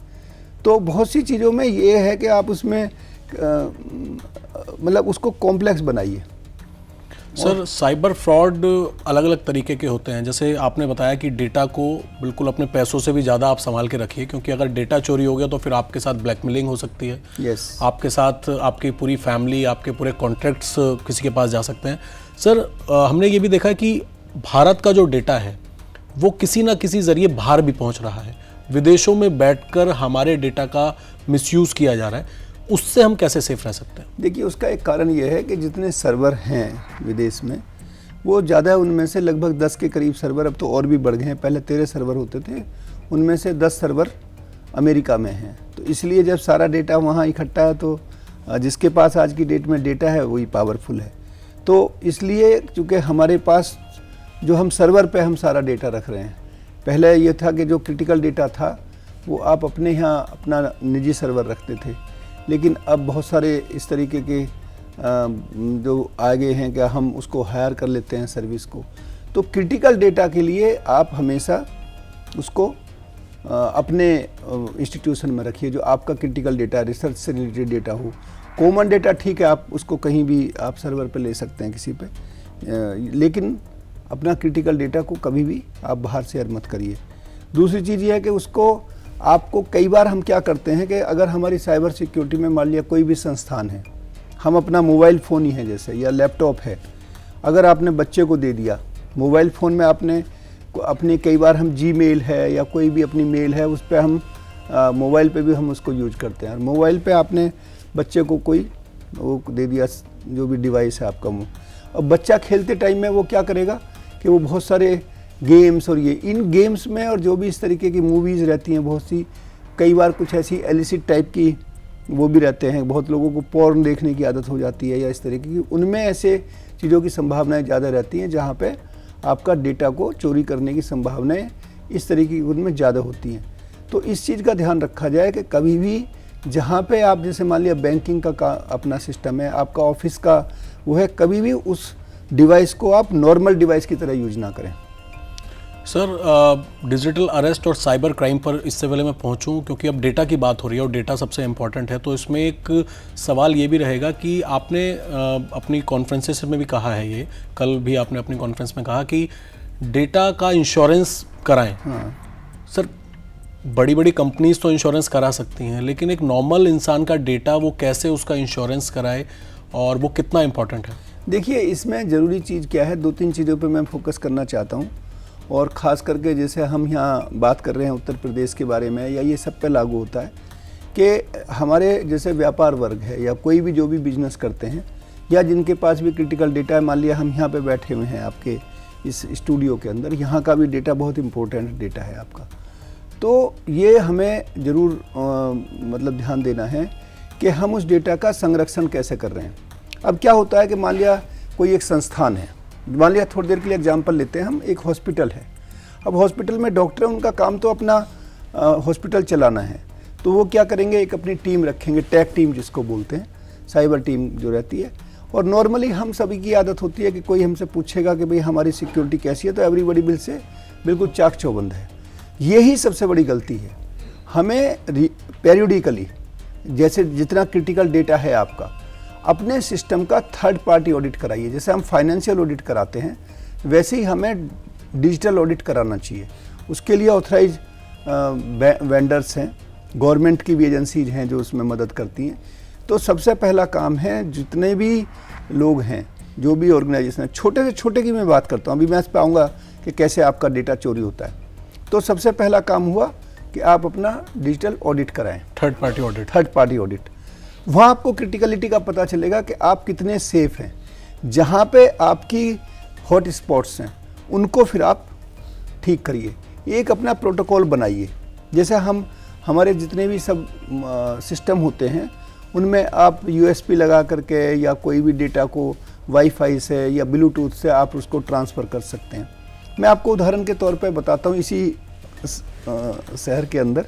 B: तो बहुत सी चीज़ों में ये है कि आप उसमें मतलब उसको कॉम्प्लेक्स बनाइए।
A: सर, साइबर फ्रॉड अलग अलग तरीके के होते हैं। जैसे आपने बताया कि डेटा को बिल्कुल अपने पैसों से भी ज़्यादा आप संभाल के रखिए, क्योंकि अगर डेटा चोरी हो गया तो फिर आपके साथ ब्लैकमेलिंग हो सकती है।
B: यस।
A: आपके साथ आपकी पूरी फैमिली, आपके पूरे कॉन्ट्रैक्ट्स किसी के पास जा सकते हैं। सर, हमने ये भी देखा कि भारत का जो डेटा है वो किसी ना किसी ज़रिए बाहर भी पहुँच रहा है। विदेशों में बैठकर हमारे डेटा का मिसयूज़ किया जा रहा है। उससे हम कैसे सेफ रह सकते हैं?
B: देखिए, उसका एक कारण ये है कि जितने सर्वर हैं विदेश में, वो ज़्यादा, उनमें से लगभग 10 के करीब सर्वर, अब तो और भी बढ़ गए हैं, पहले 13 सर्वर होते थे, उनमें से 10 सर्वर अमेरिका में हैं। तो इसलिए जब सारा डेटा वहाँ इकट्ठा है तो जिसके पास आज की डेट में डेटा है वही पावरफुल है। तो इसलिए चूँकि हमारे पास जो हम सर्वर पे हम सारा डेटा रख रहे हैं, पहले ये था कि जो क्रिटिकल डेटा था वो आप अपने यहाँ अपना निजी सर्वर रखते थे, लेकिन अब बहुत सारे इस तरीके के जो आगे हैं कि हम उसको हायर कर लेते हैं सर्विस को। तो क्रिटिकल डेटा के लिए आप हमेशा उसको अपने इंस्टीट्यूशन में रखिए, जो आपका क्रिटिकल डेटा, रिसर्च से रिलेटेड डेटा हो। कॉमन डेटा ठीक है, आप उसको कहीं भी आप सर्वर पे ले सकते हैं किसी पे, लेकिन अपना क्रिटिकल डेटा को कभी भी आप बाहर शेयर मत करिए। दूसरी चीज़ ये है कि उसको आपको, कई बार हम क्या करते हैं कि अगर हमारी साइबर सिक्योरिटी में मान लिया कोई भी संस्थान है, हम अपना मोबाइल फ़ोन ही है जैसे, या लैपटॉप है, अगर आपने बच्चे को दे दिया, मोबाइल फ़ोन में आपने अपनी, कई बार हम जीमेल है या कोई भी अपनी मेल है, उस पर हम मोबाइल पे भी हम उसको यूज करते हैं। और मोबाइल पे आपने बच्चे को कोई वो दे दिया, जो भी डिवाइस है आपका, अब बच्चा खेलते टाइम में वो क्या करेगा कि वो बहुत सारे गेम्स, और ये इन गेम्स में और जो भी इस तरीके की मूवीज़ रहती हैं बहुत सी, कई बार कुछ ऐसी एलिसिट टाइप की वो भी रहते हैं, बहुत लोगों को पोर्न देखने की आदत हो जाती है या इस तरीके की, उनमें ऐसे चीज़ों की संभावनाएं ज़्यादा रहती हैं जहाँ पे आपका डेटा को चोरी करने की संभावनाएं इस तरीके की उनमें ज़्यादा होती हैं। तो इस चीज़ का ध्यान रखा जाए कि कभी भी जहाँ पे आप, जैसे मान लिया बैंकिंग का अपना सिस्टम है, आपका ऑफिस का वो है, कभी भी उस डिवाइस को आप नॉर्मल डिवाइस की तरह यूज ना करें।
A: सर, डिजिटल अरेस्ट और साइबर क्राइम पर इससे पहले मैं पहुंचूं, क्योंकि अब डेटा की बात हो रही है और डेटा सबसे इम्पॉर्टेंट है, तो इसमें एक सवाल ये भी रहेगा कि आपने अपनी कॉन्फ्रेंसेस में भी कहा है, ये कल भी आपने अपनी कॉन्फ्रेंस में कहा कि डेटा का इंश्योरेंस कराएं।
B: हाँ।
A: सर, बड़ी बड़ी कंपनीज तो इंश्योरेंस करा सकती हैं, लेकिन एक नॉर्मल इंसान का डेटा वो कैसे उसका इंश्योरेंस कराए और वो कितना इम्पोर्टेंट है?
B: देखिए, इसमें ज़रूरी चीज़ क्या है, 2-3 चीज़ों पे मैं फोकस करना चाहता हूँ, और ख़ास करके जैसे हम यहाँ बात कर रहे हैं उत्तर प्रदेश के बारे में, या ये सब पे लागू होता है कि हमारे जैसे व्यापार वर्ग है या कोई भी जो भी बिजनेस करते हैं, या जिनके पास भी क्रिटिकल डेटा है, मान लिया हम यहाँ पे बैठे हुए हैं आपके इस स्टूडियो के अंदर, यहाँ का भी डेटा बहुत इम्पोर्टेंट डेटा है आपका, तो ये हमें ज़रूर मतलब ध्यान देना है कि हम उस डेटा का संरक्षण कैसे कर रहे हैं। अब क्या होता है कि मान लिया कोई एक संस्थान है, मान लिया थोड़ी देर के लिए एग्जांपल लेते हैं हम, एक हॉस्पिटल है। अब हॉस्पिटल में डॉक्टर हैं, उनका काम तो अपना हॉस्पिटल चलाना है, तो वो क्या करेंगे, एक अपनी टीम रखेंगे, टैग टीम जिसको बोलते हैं, साइबर टीम जो रहती है। और नॉर्मली हम सभी की आदत होती है कि कोई हमसे पूछेगा कि भाई हमारी सिक्योरिटी कैसी है, तो एवरीबॉडी बिल से बिल्कुल चाक चौबंद है। यही सबसे बड़ी गलती है। हमें पेरियोडिकली, जैसे जितना क्रिटिकल डेटा है आपका, अपने सिस्टम का थर्ड पार्टी ऑडिट कराइए। जैसे हम फाइनेंशियल ऑडिट कराते हैं, वैसे ही हमें डिजिटल ऑडिट कराना चाहिए। उसके लिए ऑथराइज वेंडर्स हैं, गवर्नमेंट की भी एजेंसीज हैं जो उसमें मदद करती हैं। तो सबसे पहला काम है, जितने भी लोग हैं, जो भी ऑर्गेनाइजेशन है, छोटे से छोटे की मैं बात करता हूँ, अभी मैं इस पर आऊँगा कि कैसे आपका डेटा चोरी होता है। तो सबसे पहला काम हुआ कि आप अपना डिजिटल ऑडिट कराएं,
A: थर्ड पार्टी ऑडिट।
B: वहाँ आपको क्रिटिकलिटी का पता चलेगा कि आप कितने सेफ हैं। जहाँ पे आपकी हॉट स्पॉट्स हैं उनको फिर आप ठीक करिए, एक अपना प्रोटोकॉल बनाइए। जैसे हमारे जितने भी सब सिस्टम होते हैं उनमें आप यूएसबी लगा करके या कोई भी डेटा को वाईफाई से या ब्लूटूथ से आप उसको ट्रांसफ़र कर सकते हैं। मैं आपको उदाहरण के तौर पे बताता हूँ, इसी शहर के अंदर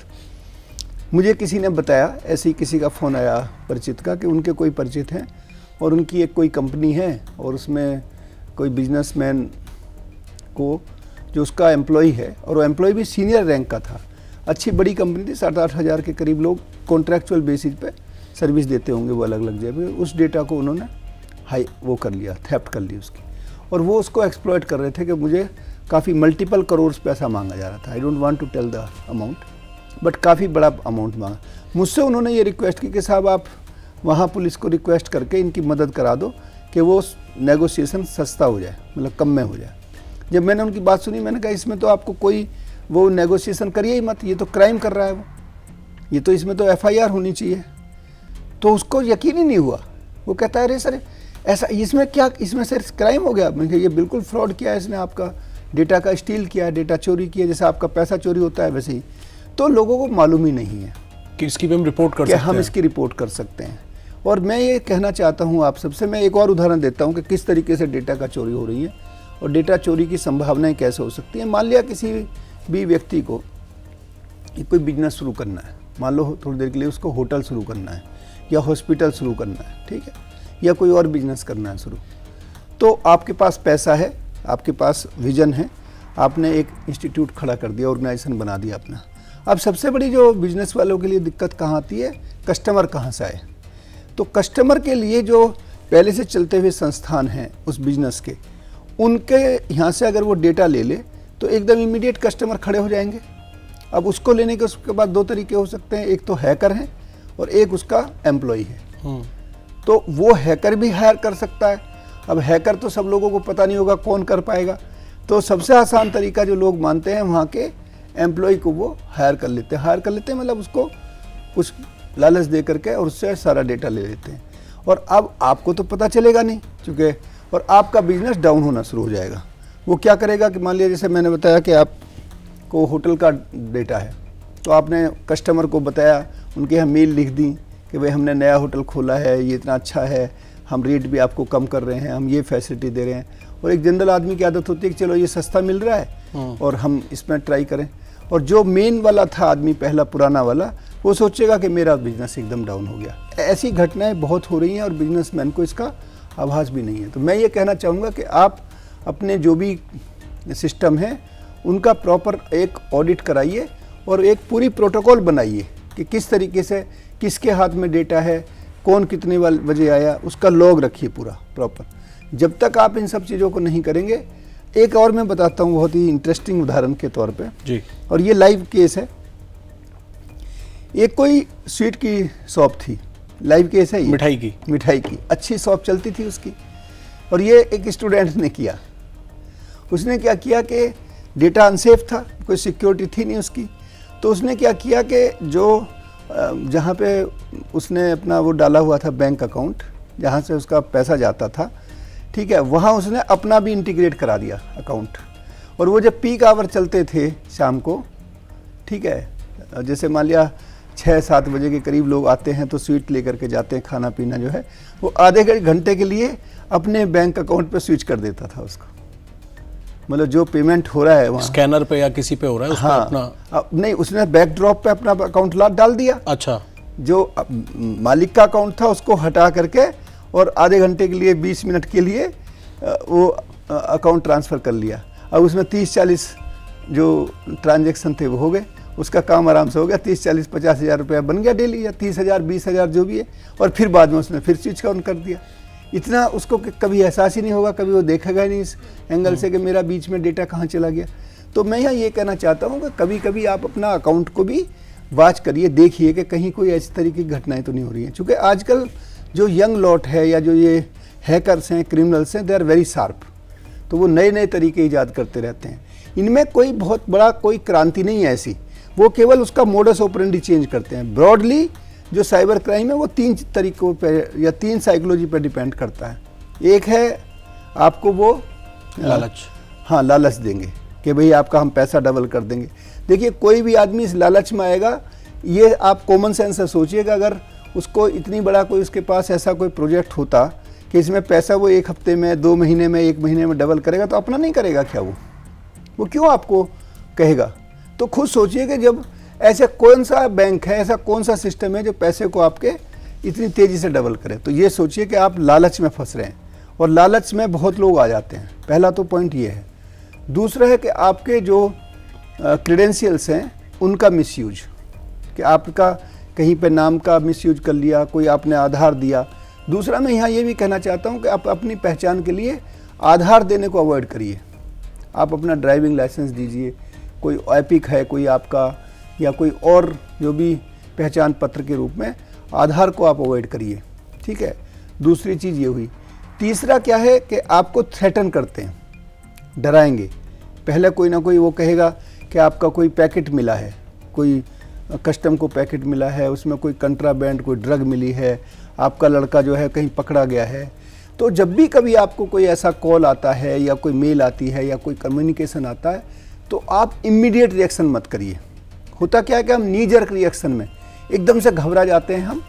B: मुझे किसी ने बताया, ऐसे ही किसी का फ़ोन आया परिचित का कि उनके कोई परिचित हैं और उनकी एक कोई कंपनी है और उसमें कोई बिजनेसमैन को जो उसका एम्प्लॉय है, और वो एम्प्लॉय भी सीनियर रैंक का था, अच्छी बड़ी कंपनी थी, 7-8 हज़ार के करीब लोग कॉन्ट्रैक्चुअल बेसिस पे सर्विस देते होंगे वो अलग अलग जगह। उस डेटा को उन्होंने वो कर लिया, थेफ्ट कर ली उसकी, और वो उसको एक्सप्लॉइट कर रहे थे कि मुझे काफ़ी मल्टीपल करोड़ पैसा मांगा जा रहा था। I don't want to tell the amount, but काफ़ी बड़ा अमाउंट मांगा मुझसे। उन्होंने ये रिक्वेस्ट की कि साहब आप वहाँ पुलिस को रिक्वेस्ट करके इनकी मदद करा दो कि वो नेगोशिएशन सस्ता हो जाए, मतलब कम में हो जाए। जब मैंने उनकी बात सुनी, मैंने कहा इसमें तो आपको कोई वो नेगोशिएशन करिए ही मत, ये तो क्राइम कर रहा है वो, ये तो इसमें तो FIR होनी चाहिए। तो उसको यकीन ही नहीं हुआ। वो कहता है अरे सर ऐसा इसमें क्या, इसमें सर क्राइम हो गया। मैंने कहा ये बिल्कुल फ्रॉड किया है इसने, आपका डेटा का स्टील किया है, डेटा चोरी किया, जैसे आपका पैसा चोरी होता है वैसे ही। तो लोगों को मालूम ही नहीं है
A: कि इसकी भी हम रिपोर्ट कर सकते हैं,
B: हम इसकी रिपोर्ट कर सकते हैं। और मैं ये कहना चाहता हूँ आप सबसे, मैं एक और उदाहरण देता हूँ कि किस तरीके से डेटा का चोरी हो रही है और डेटा चोरी की संभावनाएं कैसे हो सकती हैं। मान लिया किसी भी व्यक्ति को कोई बिजनेस शुरू करना है, मान लो थोड़ी देर के लिए उसको होटल शुरू करना है या हॉस्पिटल शुरू करना है, ठीक है, या कोई और बिजनेस करना है शुरू। तो आपके पास पैसा है, आपके पास विजन है, आपने एक इंस्टीट्यूट खड़ा कर दिया, ऑर्गेनाइजेशन बना दिया अपना। अब सबसे बड़ी जो बिजनेस वालों के लिए दिक्कत कहाँ आती है, कस्टमर कहाँ से आए। तो कस्टमर के लिए जो पहले से चलते हुए संस्थान हैं उस बिजनेस के, उनके यहाँ से अगर वो डेटा ले ले तो एकदम इमीडिएट कस्टमर खड़े हो जाएंगे। अब उसको लेने के उसके बाद दो तरीके हो सकते हैं, एक तो हैकर है और एक उसका एम्प्लॉय है। तो वो हैकर भी हायर कर सकता है। अब हैकर तो सब लोगों को पता नहीं होगा, कौन कर पाएगा। तो सबसे आसान तरीका जो लोग मानते हैं, वहाँ के एम्प्लॉय को वो हायर कर लेते हैं, मतलब उसको कुछ लालच दे करके और उससे सारा डेटा ले लेते हैं। और अब आपको तो पता चलेगा नहीं चूँकि, और आपका बिजनेस डाउन होना शुरू हो जाएगा। वो क्या करेगा कि मान लिया जैसे मैंने बताया कि आपको होटल का डेटा है, तो आपने कस्टमर को बताया, उनके यहाँ मेल लिख दी कि भाई हमने नया होटल खोला है, ये इतना अच्छा है, हम रेट भी आपको कम कर रहे हैं, हम ये फैसिलिटी दे रहे हैं। और एक जनरल आदमी की आदत होती है कि चलो ये सस्ता मिल रहा है और हम इसमें ट्राई करें। और जो मेन वाला था आदमी, पहला पुराना वाला, वो सोचेगा कि मेरा बिजनेस एकदम डाउन हो गया। ऐसी घटनाएं बहुत हो रही हैं और बिजनेसमैन को इसका आभास भी नहीं है। तो मैं ये कहना चाहूँगा कि आप अपने जो भी सिस्टम है उनका प्रॉपर एक ऑडिट कराइए और एक पूरी प्रोटोकॉल बनाइए कि किस तरीके से किसके हाथ में डेटा है, कौन कितने बजे आया, उसका लॉग रखिए पूरा प्रॉपर। जब तक आप इन सब चीज़ों को नहीं करेंगे, एक और मैं बताता हूँ बहुत ही इंटरेस्टिंग उदाहरण के तौर पे
A: जी, और
B: ये लाइव केस है। एक कोई स्वीट की शॉप थी, लाइव केस है, मिठाई की अच्छी शॉप चलती थी उसकी। और ये एक स्टूडेंट ने किया, उसने क्या किया कि डेटा अनसेफ था, कोई सिक्योरिटी थी नहीं उसकी। तो उसने क्या किया कि जो जहाँ पे उसने अपना वो डाला हुआ था बैंक अकाउंट, जहाँ से उसका पैसा जाता था, ठीक है, वहाँ उसने अपना भी इंटीग्रेट करा दिया अकाउंट। और वो जब पीक आवर चलते थे शाम को, ठीक है, जैसे मान लिया 6-7 बजे के करीब लोग आते हैं तो स्वीट लेकर के जाते हैं, खाना पीना जो है वो आधे घंटे के लिए अपने बैंक अकाउंट पे स्विच कर देता था उसको। मतलब जो पेमेंट हो रहा है वहाँ
A: स्कैनर पे या किसी पे हो रहा है,
B: हाँ, अपना नहीं, उसने बैकड्रॉप पे अपना अकाउंट डाल दिया।
A: अच्छा,
B: जो मालिक का अकाउंट था उसको हटा करके और आधे घंटे के लिए 20 मिनट के लिए वो अकाउंट ट्रांसफ़र कर लिया। अब उसमें 30-40 जो ट्रांजैक्शन थे वो हो गए, उसका काम आराम से हो गया। 30-40-50 हज़ार रुपया बन गया डेली, या 30,000-20,000 जो भी है। और फिर बाद में उसने फिर स्विच ऑन कर दिया। इतना उसको कभी एहसास ही नहीं होगा, कभी वो देखेगा ही नहीं इस एंगल से कि मेरा बीच में डेटा कहाँ चला गया। तो मैं यहाँ ये कहना चाहता हूँ कि कभी कभी आप अपना अकाउंट को भी वॉच करिए, देखिए कि कहीं कोई ऐसी तरीके की घटनाएं तो नहीं हो रही हैं। चूँकि आजकल जो यंग लॉट है या जो ये हैकर्स हैं, क्रिमिनल्स हैं, दे आर वेरी शार्प। तो वो नए नए तरीके ईजाद करते रहते हैं। इनमें कोई बहुत बड़ा कोई क्रांति नहीं है ऐसी, वो केवल उसका मोडस ऑपरेंडी चेंज करते हैं। ब्रॉडली जो साइबर क्राइम है वो 3 तरीकों पे या 3 साइकोलॉजी पे डिपेंड करता है। एक है आपको वो
A: लालच,
B: हाँ लालच देंगे कि भाई आपका हम पैसा डबल कर देंगे। देखिए कोई भी आदमी इस लालच में आएगा, ये आप कॉमन सेंस से सोचिएगा, अगर उसको इतनी बड़ा कोई उसके पास ऐसा कोई प्रोजेक्ट होता कि इसमें पैसा वो 1 हफ्ते में, 2 महीने में, 1 महीने में डबल करेगा, तो अपना नहीं करेगा क्या? वो क्यों आपको कहेगा? तो खुद सोचिए कि जब ऐसा कौन सा बैंक है, ऐसा कौन सा सिस्टम है जो पैसे को आपके इतनी तेज़ी से डबल करे। तो ये सोचिए कि आप लालच में फंस रहे हैं, और लालच में बहुत लोग आ जाते हैं। पहला तो पॉइंट ये है। दूसरा है कि आपके जो क्रेडेंशियल्स हैं उनका मिसयूज, कि आपका कहीं पे नाम का मिसयूज कर लिया, कोई आपने आधार दिया। दूसरा मैं यहाँ ये भी कहना चाहता हूँ कि आप अपनी पहचान के लिए आधार देने को अवॉइड करिए। आप अपना ड्राइविंग लाइसेंस दीजिए, कोई एपिक है कोई आपका, या कोई और जो भी पहचान पत्र के रूप में, आधार को आप अवॉइड करिए, ठीक है। दूसरी चीज़ ये हुई। तीसरा क्या है कि आपको थ्रेटन करते हैं, डराएंगे। पहले कोई ना कोई वो कहेगा कि आपका कोई पैकेट मिला है, कोई कस्टम को पैकेट मिला है, उसमें कोई कंट्राबैंड, कोई ड्रग मिली है, आपका लड़का जो है कहीं पकड़ा गया है। तो जब भी कभी आपको कोई ऐसा कॉल आता है या कोई मेल आती है या कोई कम्युनिकेशन आता है, तो आप इमीडिएट रिएक्शन मत करिए। होता क्या है कि हम नी जर्क रिएक्शन में एकदम से घबरा जाते हैं हम।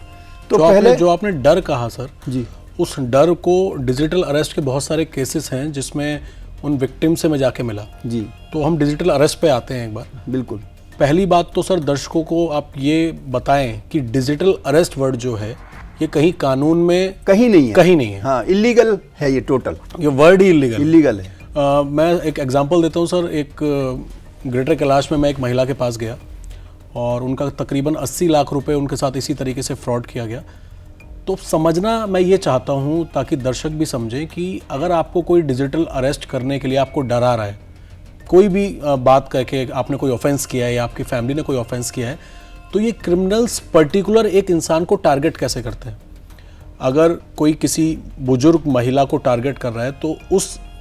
B: तो पहले
A: जो आपने डर कहा सर
B: जी,
A: उस डर को डिजिटल अरेस्ट के बहुत सारे केसेस हैं जिसमें उन विक्टिम से मैं जाके मिला
B: जी।
A: तो हम डिजिटल अरेस्ट पे आते हैं एक बार।
B: बिल्कुल।
A: पहली बात तो सर दर्शकों को आप ये बताएं कि डिजिटल अरेस्ट वर्ड जो है ये कहीं कानून में
B: कहीं नहीं है,
A: कहीं नहीं है।
B: हाँ, इलीगल है ये, टोटल
A: ये वर्ड ही
B: इलीगल है।
A: मैं एक एग्जांपल देता हूँ सर। एक ग्रेटर कैलाश में मैं एक महिला के पास गया और उनका तकरीबन 80 लाख रुपए उनके साथ इसी तरीके से फ्रॉड किया गया। तो समझना मैं ये चाहता हूँ ताकि दर्शक भी समझें कि अगर आपको कोई डिजिटल अरेस्ट करने के लिए आपको डरा रहा है, कोई भी बात कह के आपने कोई ऑफेंस किया है या आपकी फैमिली ने कोई ऑफेंस किया है, तो ये क्रिमिनल्स पर्टिकुलर एक इंसान को टारगेट कैसे करते हैं। अगर कोई किसी बुजुर्ग महिला को टारगेट कर रहा है तो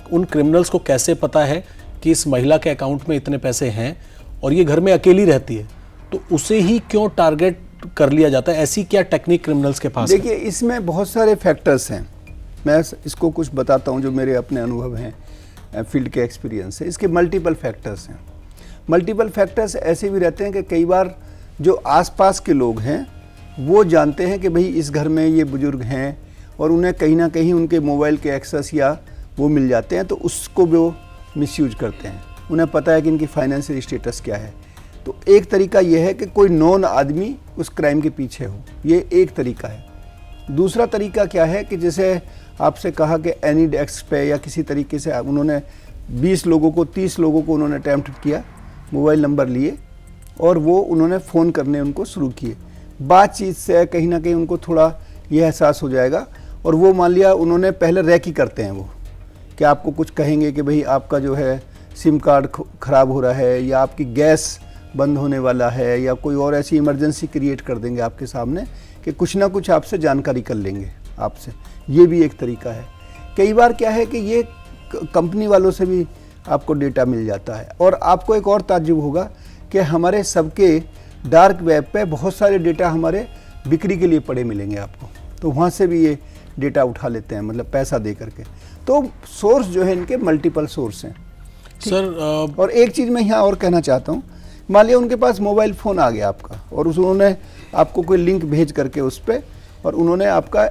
A: उन क्रिमिनल्स को कैसे पता है कि इस महिला के अकाउंट में इतने पैसे हैं और ये घर में अकेली रहती है, तो उसे ही क्यों टारगेट कर लिया जाता है? ऐसी क्या टेक्निक क्रिमिनल्स के पास है?
B: देखिए इसमें बहुत सारे फैक्टर्स हैं। मैं इसको कुछ बताता हूँ जो मेरे अपने अनुभव हैं, फील्ड के एक्सपीरियंस है। इसके मल्टीपल फैक्टर्स हैं। मल्टीपल फैक्टर्स ऐसे भी रहते हैं कि कई बार जो आसपास के लोग हैं वो जानते हैं कि भाई इस घर में ये बुजुर्ग हैं और उन्हें कहीं ना कहीं उनके मोबाइल के एक्सेस या वो मिल जाते हैं, तो उसको वो मिसयूज करते हैं। उन्हें पता है कि इनकी फाइनेंशियल स्टेटस क्या है। तो एक तरीका ये है कि कोई नॉन आदमी उस क्राइम के पीछे हो, ये एक तरीका है। दूसरा तरीका क्या है कि जैसे आपसे कहा कि एनी डेस्क पे या किसी तरीके से उन्होंने 20 लोगों को, 30 लोगों को उन्होंने अटैम्प्ट किया, मोबाइल नंबर लिए और वो उन्होंने फ़ोन करने उनको शुरू किए। बातचीत से कहीं ना कहीं उनको थोड़ा ये एहसास हो जाएगा और वो मान लिया उन्होंने पहले रैकी करते हैं वो कि आपको कुछ कहेंगे कि भाई आपका जो है सिम कार्ड ख़राब हो रहा है या आपकी गैस बंद होने वाला है या कोई और ऐसी इमरजेंसी क्रिएट कर देंगे आपके सामने कि कुछ ना कुछ आपसे जानकारी कर लेंगे आपसे। ये भी एक तरीका है। कई बार क्या है कि ये कंपनी वालों से भी आपको डेटा मिल जाता है। और आपको एक और ताज्जुब होगा कि हमारे सबके डार्क वेब पे बहुत सारे डेटा हमारे बिक्री के लिए पड़े मिलेंगे आपको, तो वहाँ से भी ये डेटा उठा लेते हैं, मतलब पैसा दे करके। तो सोर्स जो है इनके मल्टीपल सोर्स हैं
A: सर।
B: और एक चीज़ मैं यहाँ और कहना चाहता हूँ, मान लिया उनके पास मोबाइल फ़ोन आ गया आपका और उन्होंने आपको कोई लिंक भेज करके उस पर और उन्होंने आपका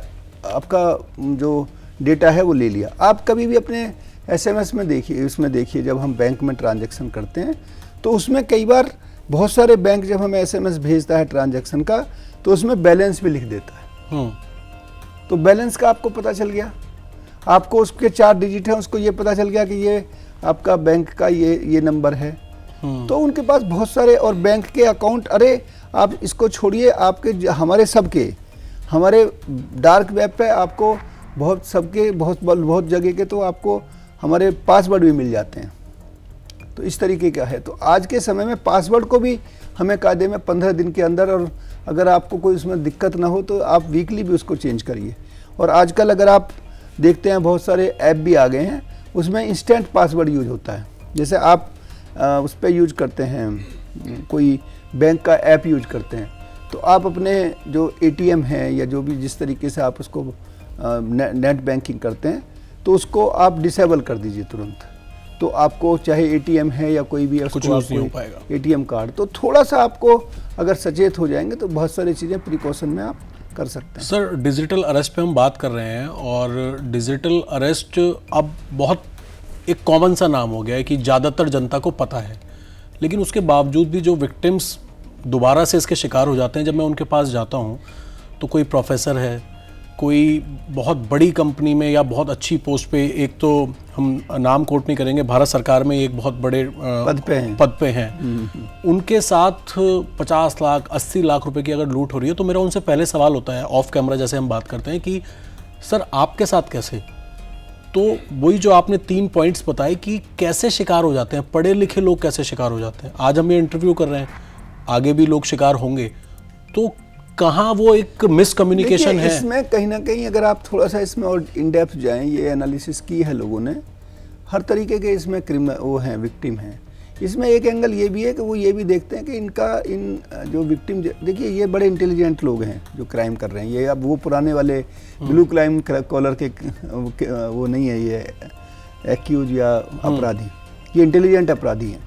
B: जो डेटा है वो ले लिया। आप कभी भी अपने SMS में देखिए, उसमें देखिए जब हम बैंक में ट्रांजैक्शन करते हैं तो उसमें कई बार बहुत सारे बैंक जब हमें SMS भेजता है ट्रांजैक्शन का तो उसमें बैलेंस भी लिख देता है। तो बैलेंस का आपको पता चल गया, आपको उसके 4 डिजिट हैं, उसको ये पता चल गया कि ये आपका बैंक का ये नंबर है। तो उनके पास बहुत सारे और बैंक के अकाउंट, अरे आप इसको छोड़िए, आपके हमारे डार्क वेब पे आपको बहुत जगह के तो आपको हमारे पासवर्ड भी मिल जाते हैं। तो इस तरीके का है। तो आज के समय में पासवर्ड को भी हमें कायदे में 15 दिन के अंदर, और अगर आपको कोई उसमें दिक्कत ना हो तो आप वीकली भी उसको चेंज करिए। और आजकल अगर आप देखते हैं बहुत सारे ऐप भी आ गए हैं, उसमें इंस्टेंट पासवर्ड यूज होता है। जैसे आप उस पर यूज करते हैं, कोई बैंक का ऐप यूज करते हैं, तो आप अपने जो एटीएम है या जो भी जिस तरीके से आप उसको नेट बैंकिंग करते हैं तो उसको आप डिसेबल कर दीजिए तुरंत। तो आपको चाहे एटीएम है या कोई भी
A: कुछ यूज़ नहीं हो पाएगा
B: एटीएम कार्ड, तो थोड़ा सा आपको अगर सचेत हो जाएंगे तो बहुत सारी चीज़ें प्रिकॉशन में आप कर सकते हैं।
A: सर, डिजिटल अरेस्ट पे हम बात कर रहे हैं और डिजिटल अरेस्ट अब बहुत एक कॉमन सा नाम हो गया है कि ज़्यादातर जनता को पता है, लेकिन उसके बावजूद भी जो विक्टिम्स दोबारा से इसके शिकार हो जाते हैं, जब मैं उनके पास जाता हूँ तो कोई प्रोफेसर है, कोई बहुत बड़ी कंपनी में या बहुत अच्छी पोस्ट पे, एक तो हम नाम कोट नहीं करेंगे, भारत सरकार में एक बहुत बड़े पद पे हैं, उनके साथ 50 लाख 80 लाख रुपए की अगर लूट हो रही है तो मेरा उनसे पहले सवाल होता है ऑफ कैमरा, जैसे हम बात करते हैं, कि सर आपके साथ कैसे? तो वही जो आपने 3 पॉइंट्स बताए कि कैसे शिकार हो जाते हैं, पढ़े लिखे लोग कैसे शिकार हो जाते हैं। आज हम ये इंटरव्यू कर रहे हैं, आगे भी लोग शिकार होंगे, तो कहाँ वो एक मिसकम्युनिकेशन है?
B: इसमें कहीं ना कहीं अगर आप थोड़ा सा इसमें और इन डेप्थ जाएं, ये एनालिसिस की है लोगों ने, हर तरीके के इसमें क्रिमिनल वो हैं, विक्टिम हैं। इसमें एक एंगल ये भी है कि वो ये भी देखते हैं कि इन जो विक्टिम, देखिए ये बड़े इंटेलिजेंट लोग हैं जो क्राइम कर रहे हैं। ये अब वो पुराने वाले ब्लू क्राइम कॉलर के वो नहीं है, ये एक्यूज या अपराधी, ये इंटेलिजेंट अपराधी हैं।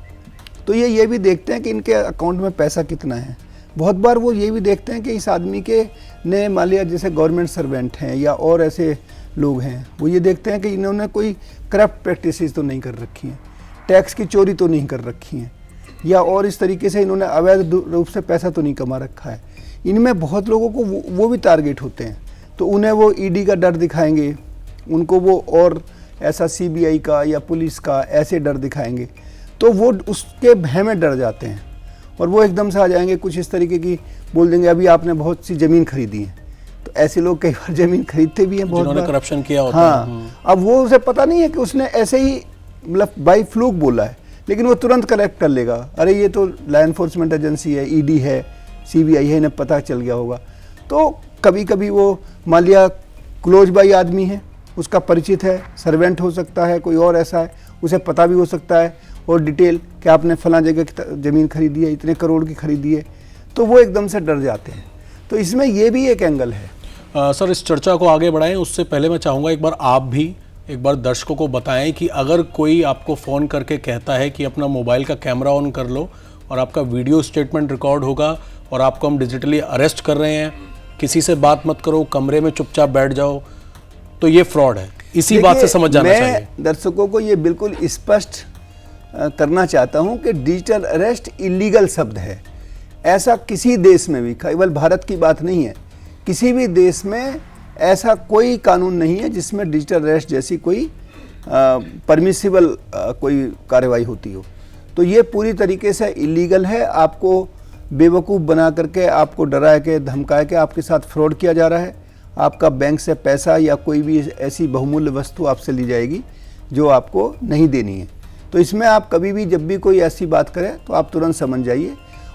B: तो ये भी देखते हैं कि इनके अकाउंट में पैसा कितना है। बहुत बार वो ये भी देखते हैं कि इस आदमी के ने मान लिया जैसे गवर्नमेंट सर्वेंट हैं या और ऐसे लोग हैं, वो ये देखते हैं कि इन्होंने कोई करप्ट प्रैक्टिसेस तो नहीं कर रखी हैं, टैक्स की चोरी तो नहीं कर रखी हैं, या और इस तरीके से इन्होंने अवैध रूप से पैसा तो नहीं कमा रखा है। इनमें बहुत लोगों को वो भी टारगेट होते हैं, तो उन्हें वो ईडी का डर दिखाएंगे, उनको वो और ऐसा सीबीआई का या पुलिस का ऐसे डर दिखाएंगे, तो वो उसके भय में डर जाते हैं और वो एकदम से आ जाएंगे, कुछ इस तरीके की बोल देंगे अभी आपने बहुत सी ज़मीन खरीदी है। तो ऐसे लोग कई बार ज़मीन खरीदते भी हैं, बहुत बार
A: करप्शन किया होता
B: है। अब वो उसे पता नहीं है कि उसने ऐसे ही मतलब बाई फ्लूक बोला है, लेकिन वो तुरंत कलेक्ट कर लेगा, अरे ये तो लॉ एनफोर्समेंट एजेंसी है, ईडी है, सीबीआई है, इन्हें पता चल गया होगा। तो कभी कभी वो मान लिया क्लोज बाई आदमी है, उसका परिचित है, सर्वेंट हो सकता है, कोई और ऐसा है, उसे पता भी हो सकता है और डिटेल कि आपने फलां जगह ज़मीन खरीदी है, इतने करोड़ की खरीदी है, तो वो एकदम से डर जाते हैं। तो इसमें ये भी एक एंगल है।
A: सर, इस चर्चा को आगे बढ़ाएं उससे पहले मैं चाहूँगा एक बार दर्शकों को बताएं कि अगर कोई आपको फ़ोन करके कहता है कि अपना मोबाइल का कैमरा ऑन कर लो और आपका वीडियो स्टेटमेंट रिकॉर्ड होगा और आपको हम डिजिटली अरेस्ट कर रहे हैं, किसी से बात मत करो, कमरे में चुपचाप बैठ जाओ, तो ये फ्रॉड है। इसी बात से समझ जाना चाहिए।
B: मैं दर्शकों को ये बिल्कुल स्पष्ट करना चाहता हूं कि डिजिटल अरेस्ट इलीगल शब्द है। ऐसा किसी देश में भी, केवल भारत की बात नहीं है, किसी भी देश में ऐसा कोई कानून नहीं है जिसमें डिजिटल अरेस्ट जैसी कोई परमिसिबल कोई कार्रवाई होती हो। तो ये पूरी तरीके से इलीगल है। आपको बेवकूफ़ बना करके, आपको डरा के धमका के आपके साथ फ्रॉड किया जा रहा है। आपका बैंक से पैसा या कोई भी ऐसी बहुमूल्य वस्तु आपसे ली जाएगी जो आपको नहीं देनी है। तो इसमें आप कभी भी जब भी कोई ऐसी बात करें तो आप तुरंत समझ जाइए,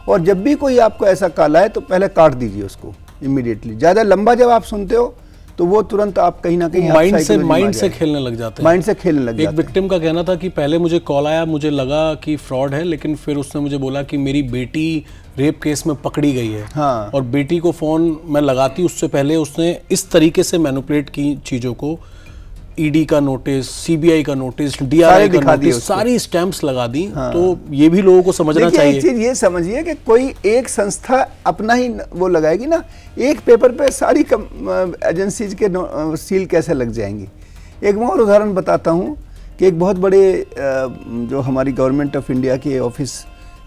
B: और जब भी कोई आपको ऐसा कॉल आए तो पहले काट दीजिए उसको इमीडिएटली। ज़्यादा लंबा जब आप सुनते हो तो वो तुरंत आप कहीं ना कहीं
A: माइंड से खेलने लग जाते हैं।
B: माइंड से खेलने लग जाते हैं।
A: एक विक्टिम का कहना था कि पहले मुझे कॉल आया, मुझे लगा कि फ्रॉड है, लेकिन फिर उसने मुझे बोला कि मेरी बेटी रेप केस में पकड़ी गई है।
B: हाँ।
A: और बेटी को फ़ोन मैं लगाती उससे पहले उसने इस तरीके से मैनिपुलेट की चीज़ों को, ईडी का नोटिस, सीबीआई का नोटिस, डीआरआई का नोटिस, सारी स्टैंप्स लगा दी। हाँ। तो ये भी लोगों को समझना चाहिए।
B: एक चीज ये समझिए कि कोई एक संस्था अपना ही वो लगाएगी ना, एक पेपर पे सारी एजेंसीज के सील कैसे लग जाएंगी। एक मैं और उदाहरण बताता हूँ कि एक बहुत बड़े जो हमारी गवर्नमेंट ऑफ इंडिया के ऑफिस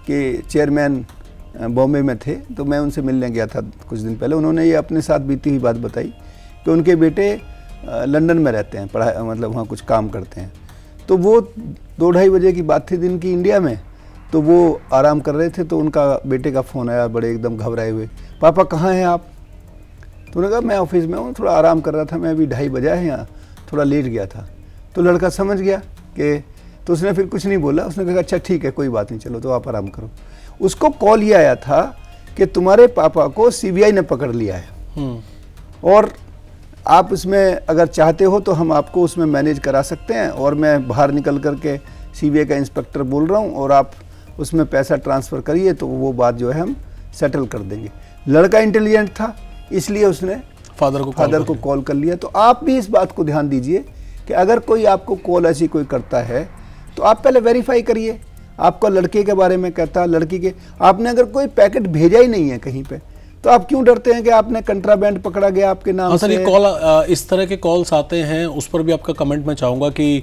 B: के चेयरमैन बॉम्बे में थे, तो मैं उनसे मिलने गया था कुछ दिन पहले। उन्होंने ये अपने साथ बीती हुई बात बताई कि उनके बेटे लंदन में रहते हैं, पढ़ाई मतलब वहाँ कुछ काम करते हैं। तो वो 2-2:30 बजे की बात थी दिन की इंडिया में, तो वो आराम कर रहे थे, तो उनका बेटे का फ़ोन आया बड़े एकदम घबराए हुए, पापा कहाँ हैं आप? तो उन्होंने कहा मैं ऑफिस में हूँ, थोड़ा आराम कर रहा था, मैं अभी 2:30 बजे है यहाँ, थोड़ा लेट गया था। तो लड़का समझ गया कि, तो उसने फिर कुछ नहीं बोला, उसने कहा अच्छा ठीक है कोई बात नहीं, चलो तो आप आराम करो। उसको कॉल ये आया था कि तुम्हारे पापा को सीबीआई ने पकड़ लिया है और आप इसमें अगर चाहते हो तो हम आपको उसमें मैनेज करा सकते हैं, और मैं बाहर निकल करके सीबीआई का इंस्पेक्टर बोल रहा हूँ और आप उसमें पैसा ट्रांसफ़र करिए तो वो बात जो है हम सेटल कर देंगे। लड़का इंटेलिजेंट था, इसलिए उसने फादर को कॉल कर लिया। तो आप भी इस बात को ध्यान दीजिए कि अगर कोई आपको कॉल ऐसी कोई करता है तो आप पहले वेरीफाई करिए, आपका लड़के के बारे में कहता है, लड़की के, आपने अगर कोई पैकेट भेजा ही नहीं है कहीं पे, तो आप क्यों डरते हैं कि आपने कंट्राबैंड पकड़ा गया आपके नाम से?
A: सर, ये कॉल, इस तरह के कॉल्स आते हैं, उस पर भी आपका कमेंट मैं चाहूंगा कि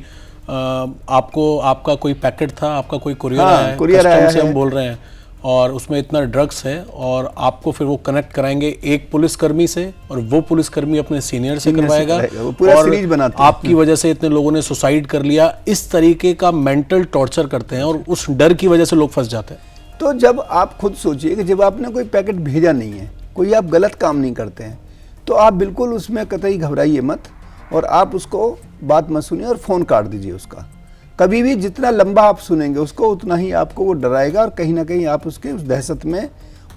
A: आपका कोई पैकेट था, आपका कोई कुरियर आया है, कस्टम से हम बोल रहे हैं, और उसमें इतना ड्रग्स है, और आपको फिर वो कनेक्ट कराएंगे एक पुलिसकर्मी से, और वो पुलिसकर्मी अपने सीनियर से करवाएगा, और आपकी वजह से इतने लोगों ने सुसाइड कर लिया। इस तरीके का मेंटल टॉर्चर करते हैं, और उस डर की वजह से लोग फंस जाते हैं।
B: तो जब आप खुद सोचिए कि जब आपने कोई पैकेट भेजा नहीं है, कोई आप गलत काम नहीं करते हैं, तो आप बिल्कुल उसमें कतई घबराइए मत, और आप उसको बात मत सुनिए और फ़ोन काट दीजिए उसका। कभी भी जितना लंबा आप सुनेंगे उसको, उतना ही आपको वो डराएगा, और कहीं ना कहीं आप उसके उस दहशत में,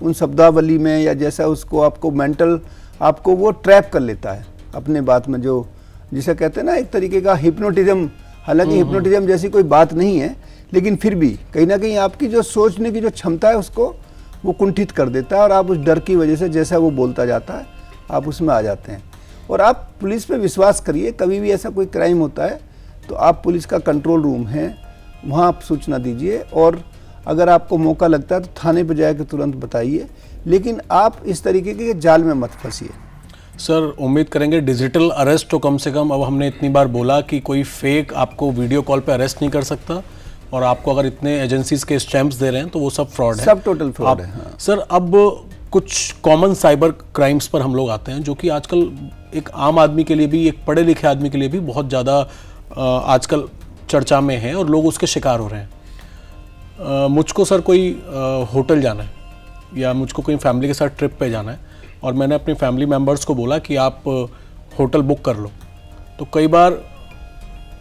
B: उन शब्दावली में, या जैसा उसको आपको मेंटल आपको वो ट्रैप कर लेता है अपने बात में, जो जिसे कहते हैं ना एक तरीके का हिप्नोटिज्म। हालांकि हिप्नोटिज्म जैसी कोई बात नहीं है, लेकिन फिर भी कहीं ना कहीं आपकी जो सोचने की जो क्षमता है उसको वो कुंठित कर देता है, और आप उस डर की वजह से जैसा वो बोलता जाता है आप उसमें आ जाते हैं। और आप पुलिस पे विश्वास करिए, कभी भी ऐसा कोई क्राइम होता है तो आप पुलिस का कंट्रोल रूम है, वहाँ आप सूचना दीजिए, और अगर आपको मौका लगता है तो थाने पर जाकर तुरंत बताइए, लेकिन आप इस तरीके के जाल में मत फंसिए।
A: सर, उम्मीद करेंगे डिजिटल अरेस्ट तो कम से कम, अब हमने इतनी बार बोला कि कोई फेक आपको वीडियो कॉल पे अरेस्ट नहीं कर सकता, और आपको अगर इतने एजेंसीज के स्टैंप्स दे रहे हैं तो वो सब फ्रॉड है,
B: सब टोटल फ्रॉड है। हाँ।
A: सर, अब कुछ कॉमन साइबर क्राइम्स पर हम लोग आते हैं, जो कि आजकल एक आम आदमी के लिए भी, एक पढ़े लिखे आदमी के लिए भी बहुत ज़्यादा आजकल चर्चा में है, और लोग उसके शिकार हो रहे हैं। मुझको सर कोई होटल जाना है, या मुझको कोई फैमिली के साथ ट्रिप पे जाना है, और मैंने अपने फैमिली मेम्बर्स को बोला कि आप होटल बुक कर लो, तो कई बार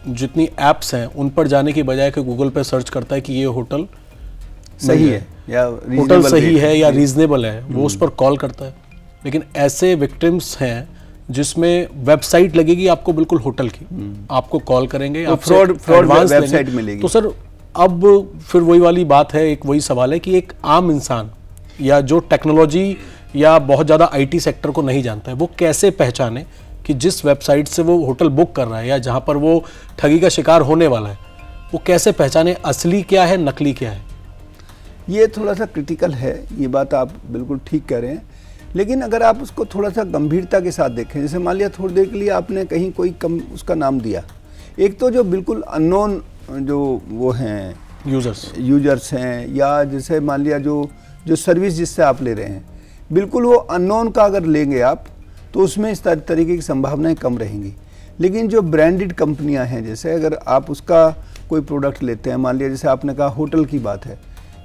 A: जितनी ऐप्स हैं उन पर जाने की बजाय कि गूगल पे सर्च करता है कि ये होटल
B: सही है या
A: होटल सही है या रीजनेबल है, वो उस पर कॉल करता है। लेकिन ऐसे विक्टिम्स हैं जिसमें वेबसाइट लगेगी आपको बिल्कुल होटल की, आपको कॉल करेंगे,
B: तो फ्रॉड वेबसाइट मिलेगी।
A: तो सर, अब फिर वही वाली बात है, एक वही सवाल है कि एक आम इंसान या जो टेक्नोलॉजी या बहुत ज़्यादा आईटी सेक्टर को नहीं जानता है, वो कैसे पहचाने कि जिस वेबसाइट से वो होटल बुक कर रहा है या जहाँ पर वो ठगी का शिकार होने वाला है, वो कैसे पहचाने असली क्या है, नकली क्या है?
B: ये थोड़ा सा क्रिटिकल है, ये बात आप बिल्कुल ठीक कह रहे हैं, लेकिन अगर आप उसको थोड़ा सा गंभीरता के साथ देखें, जैसे मान लिया थोड़ी देर के लिए आपने कहीं कोई उसका नाम दिया, एक तो जो बिल्कुल अननोन जो वो हैं यूजर्स हैं, या जैसे मान लिया जो सर्विस जिससे आप ले रहे हैं, बिल्कुल वो अननोन का अगर लेंगे आप तो उसमें इस तरीके की संभावनाएं कम रहेंगी। लेकिन जो ब्रांडेड कंपनियां हैं, जैसे अगर आप उसका कोई प्रोडक्ट लेते हैं, मान लिया जैसे आपने कहा होटल की बात है,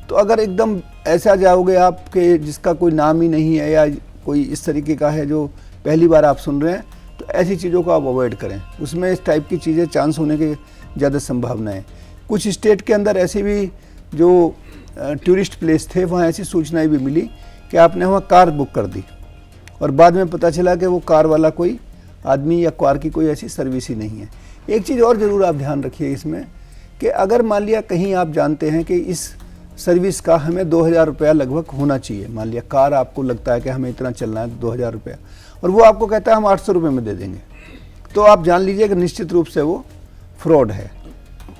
B: तो अगर एकदम ऐसा जाओगे आपके जिसका कोई नाम ही नहीं है या कोई इस तरीके का है जो पहली बार आप सुन रहे हैं, तो ऐसी चीज़ों को आप अवॉइड करें। उसमें इस टाइप की चीज़ें चांस होने की ज़्यादा संभावना है। कुछ स्टेट के अंदर ऐसे भी जो टूरिस्ट प्लेस थे, वहाँ ऐसी सूचनाएं भी मिली कि आपने वहाँ कार बुक कर दी और बाद में पता चला कि वो कार वाला कोई आदमी या कार की कोई ऐसी सर्विस ही नहीं है। एक चीज़ और ज़रूर आप ध्यान रखिए इसमें कि अगर मान लिया कहीं आप जानते हैं कि इस सर्विस का हमें 2000 रुपया लगभग होना चाहिए, मान लिया कार आपको लगता है कि हमें इतना चलना है 2000 रुपया, और वो आपको कहता है हम 800 रुपये में दे देंगे, तो आप जान लीजिए कि निश्चित रूप से वो फ्रॉड है।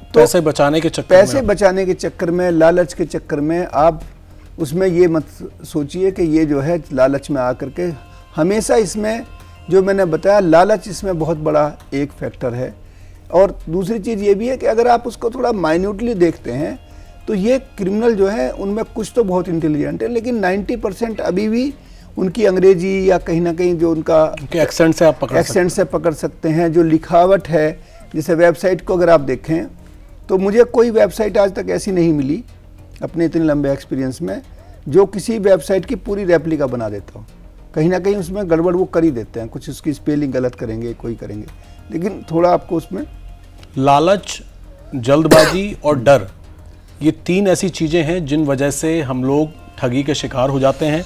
A: तो पैसे बचाने
B: के चक्कर में, लालच के चक्कर में आप उसमें ये मत सोचिए कि ये जो है लालच में आकर के, हमेशा इसमें जो मैंने बताया लालच इसमें बहुत बड़ा एक फैक्टर है। और दूसरी चीज़ ये भी है कि अगर आप उसको थोड़ा माइन्यूटली देखते हैं तो ये क्रिमिनल जो है उनमें कुछ तो बहुत इंटेलिजेंट है, लेकिन 90% अभी भी उनकी अंग्रेजी या कहीं ना कहीं जो उनका
A: एक्सेंट से
B: पकड़ सकते हैं। जो लिखावट है, जैसे वेबसाइट को अगर आप देखें तो मुझे कोई वेबसाइट आज तक ऐसी नहीं मिली अपने इतने लंबे एक्सपीरियंस में जो किसी वेबसाइट की पूरी रेप्लिका बना देता हो। कहीं ना कहीं उसमें गड़बड़ वो कर ही देते हैं, कुछ उसकी स्पेलिंग गलत करेंगे, कोई करेंगे, लेकिन थोड़ा आपको उसमें
A: लालच, जल्दबाजी और डर, ये तीन ऐसी चीज़ें हैं जिन वजह से हम लोग ठगी के शिकार हो जाते हैं।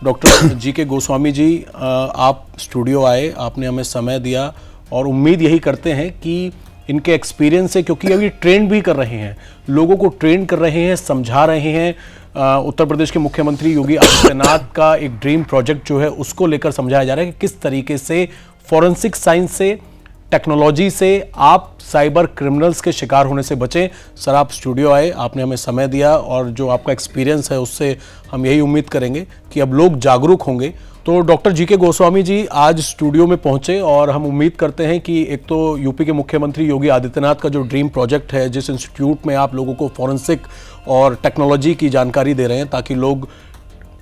A: Doctor GK. गोस्वामी जी, आप स्टूडियो आए, आपने हमें समय दिया, और उम्मीद यही करते हैं कि इनके एक्सपीरियंस से, क्योंकि अभी ट्रेंड भी कर रहे हैं, लोगों को ट्रेन कर रहे हैं, समझा रहे हैं। उत्तर प्रदेश के मुख्यमंत्री योगी आदित्यनाथ का एक ड्रीम प्रोजेक्ट जो है उसको लेकर समझाया जा रहा है कि किस तरीके से फॉरेंसिक साइंस से, टेक्नोलॉजी से आप साइबर क्रिमिनल्स के शिकार होने से बचें। सर, आप स्टूडियो आए, आपने हमें समय दिया और जो आपका एक्सपीरियंस है उससे हम यही उम्मीद करेंगे कि अब लोग जागरूक होंगे। तो डॉक्टर जी के गोस्वामी जी आज स्टूडियो में पहुंचे और हम उम्मीद करते हैं कि एक तो यूपी के मुख्यमंत्री योगी आदित्यनाथ का जो ड्रीम प्रोजेक्ट है, जिस इंस्टीट्यूट में आप लोगों को फॉरेंसिक और टेक्नोलॉजी की जानकारी दे रहे हैं ताकि लोग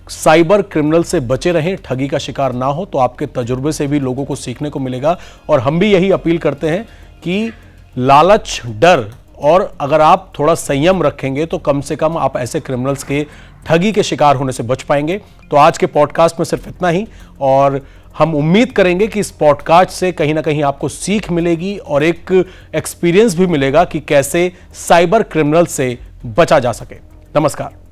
A: साइबर क्रिमिनल से बचे रहें, ठगी का शिकार ना हो, तो आपके तजुर्बे से भी लोगों को सीखने को मिलेगा। और हम भी यही अपील करते हैं कि लालच, डर और अगर आप थोड़ा संयम रखेंगे तो कम से कम आप ऐसे क्रिमिनल्स के ठगी के शिकार होने से बच पाएंगे। तो आज के पॉडकास्ट में सिर्फ इतना ही और हम उम्मीद करेंगे कि इस पॉडकास्ट से कहीं ना कहीं आपको सीख मिलेगी और एक एक्सपीरियंस भी मिलेगा कि कैसे साइबर क्रिमिनल से बचा जा सके। नमस्कार।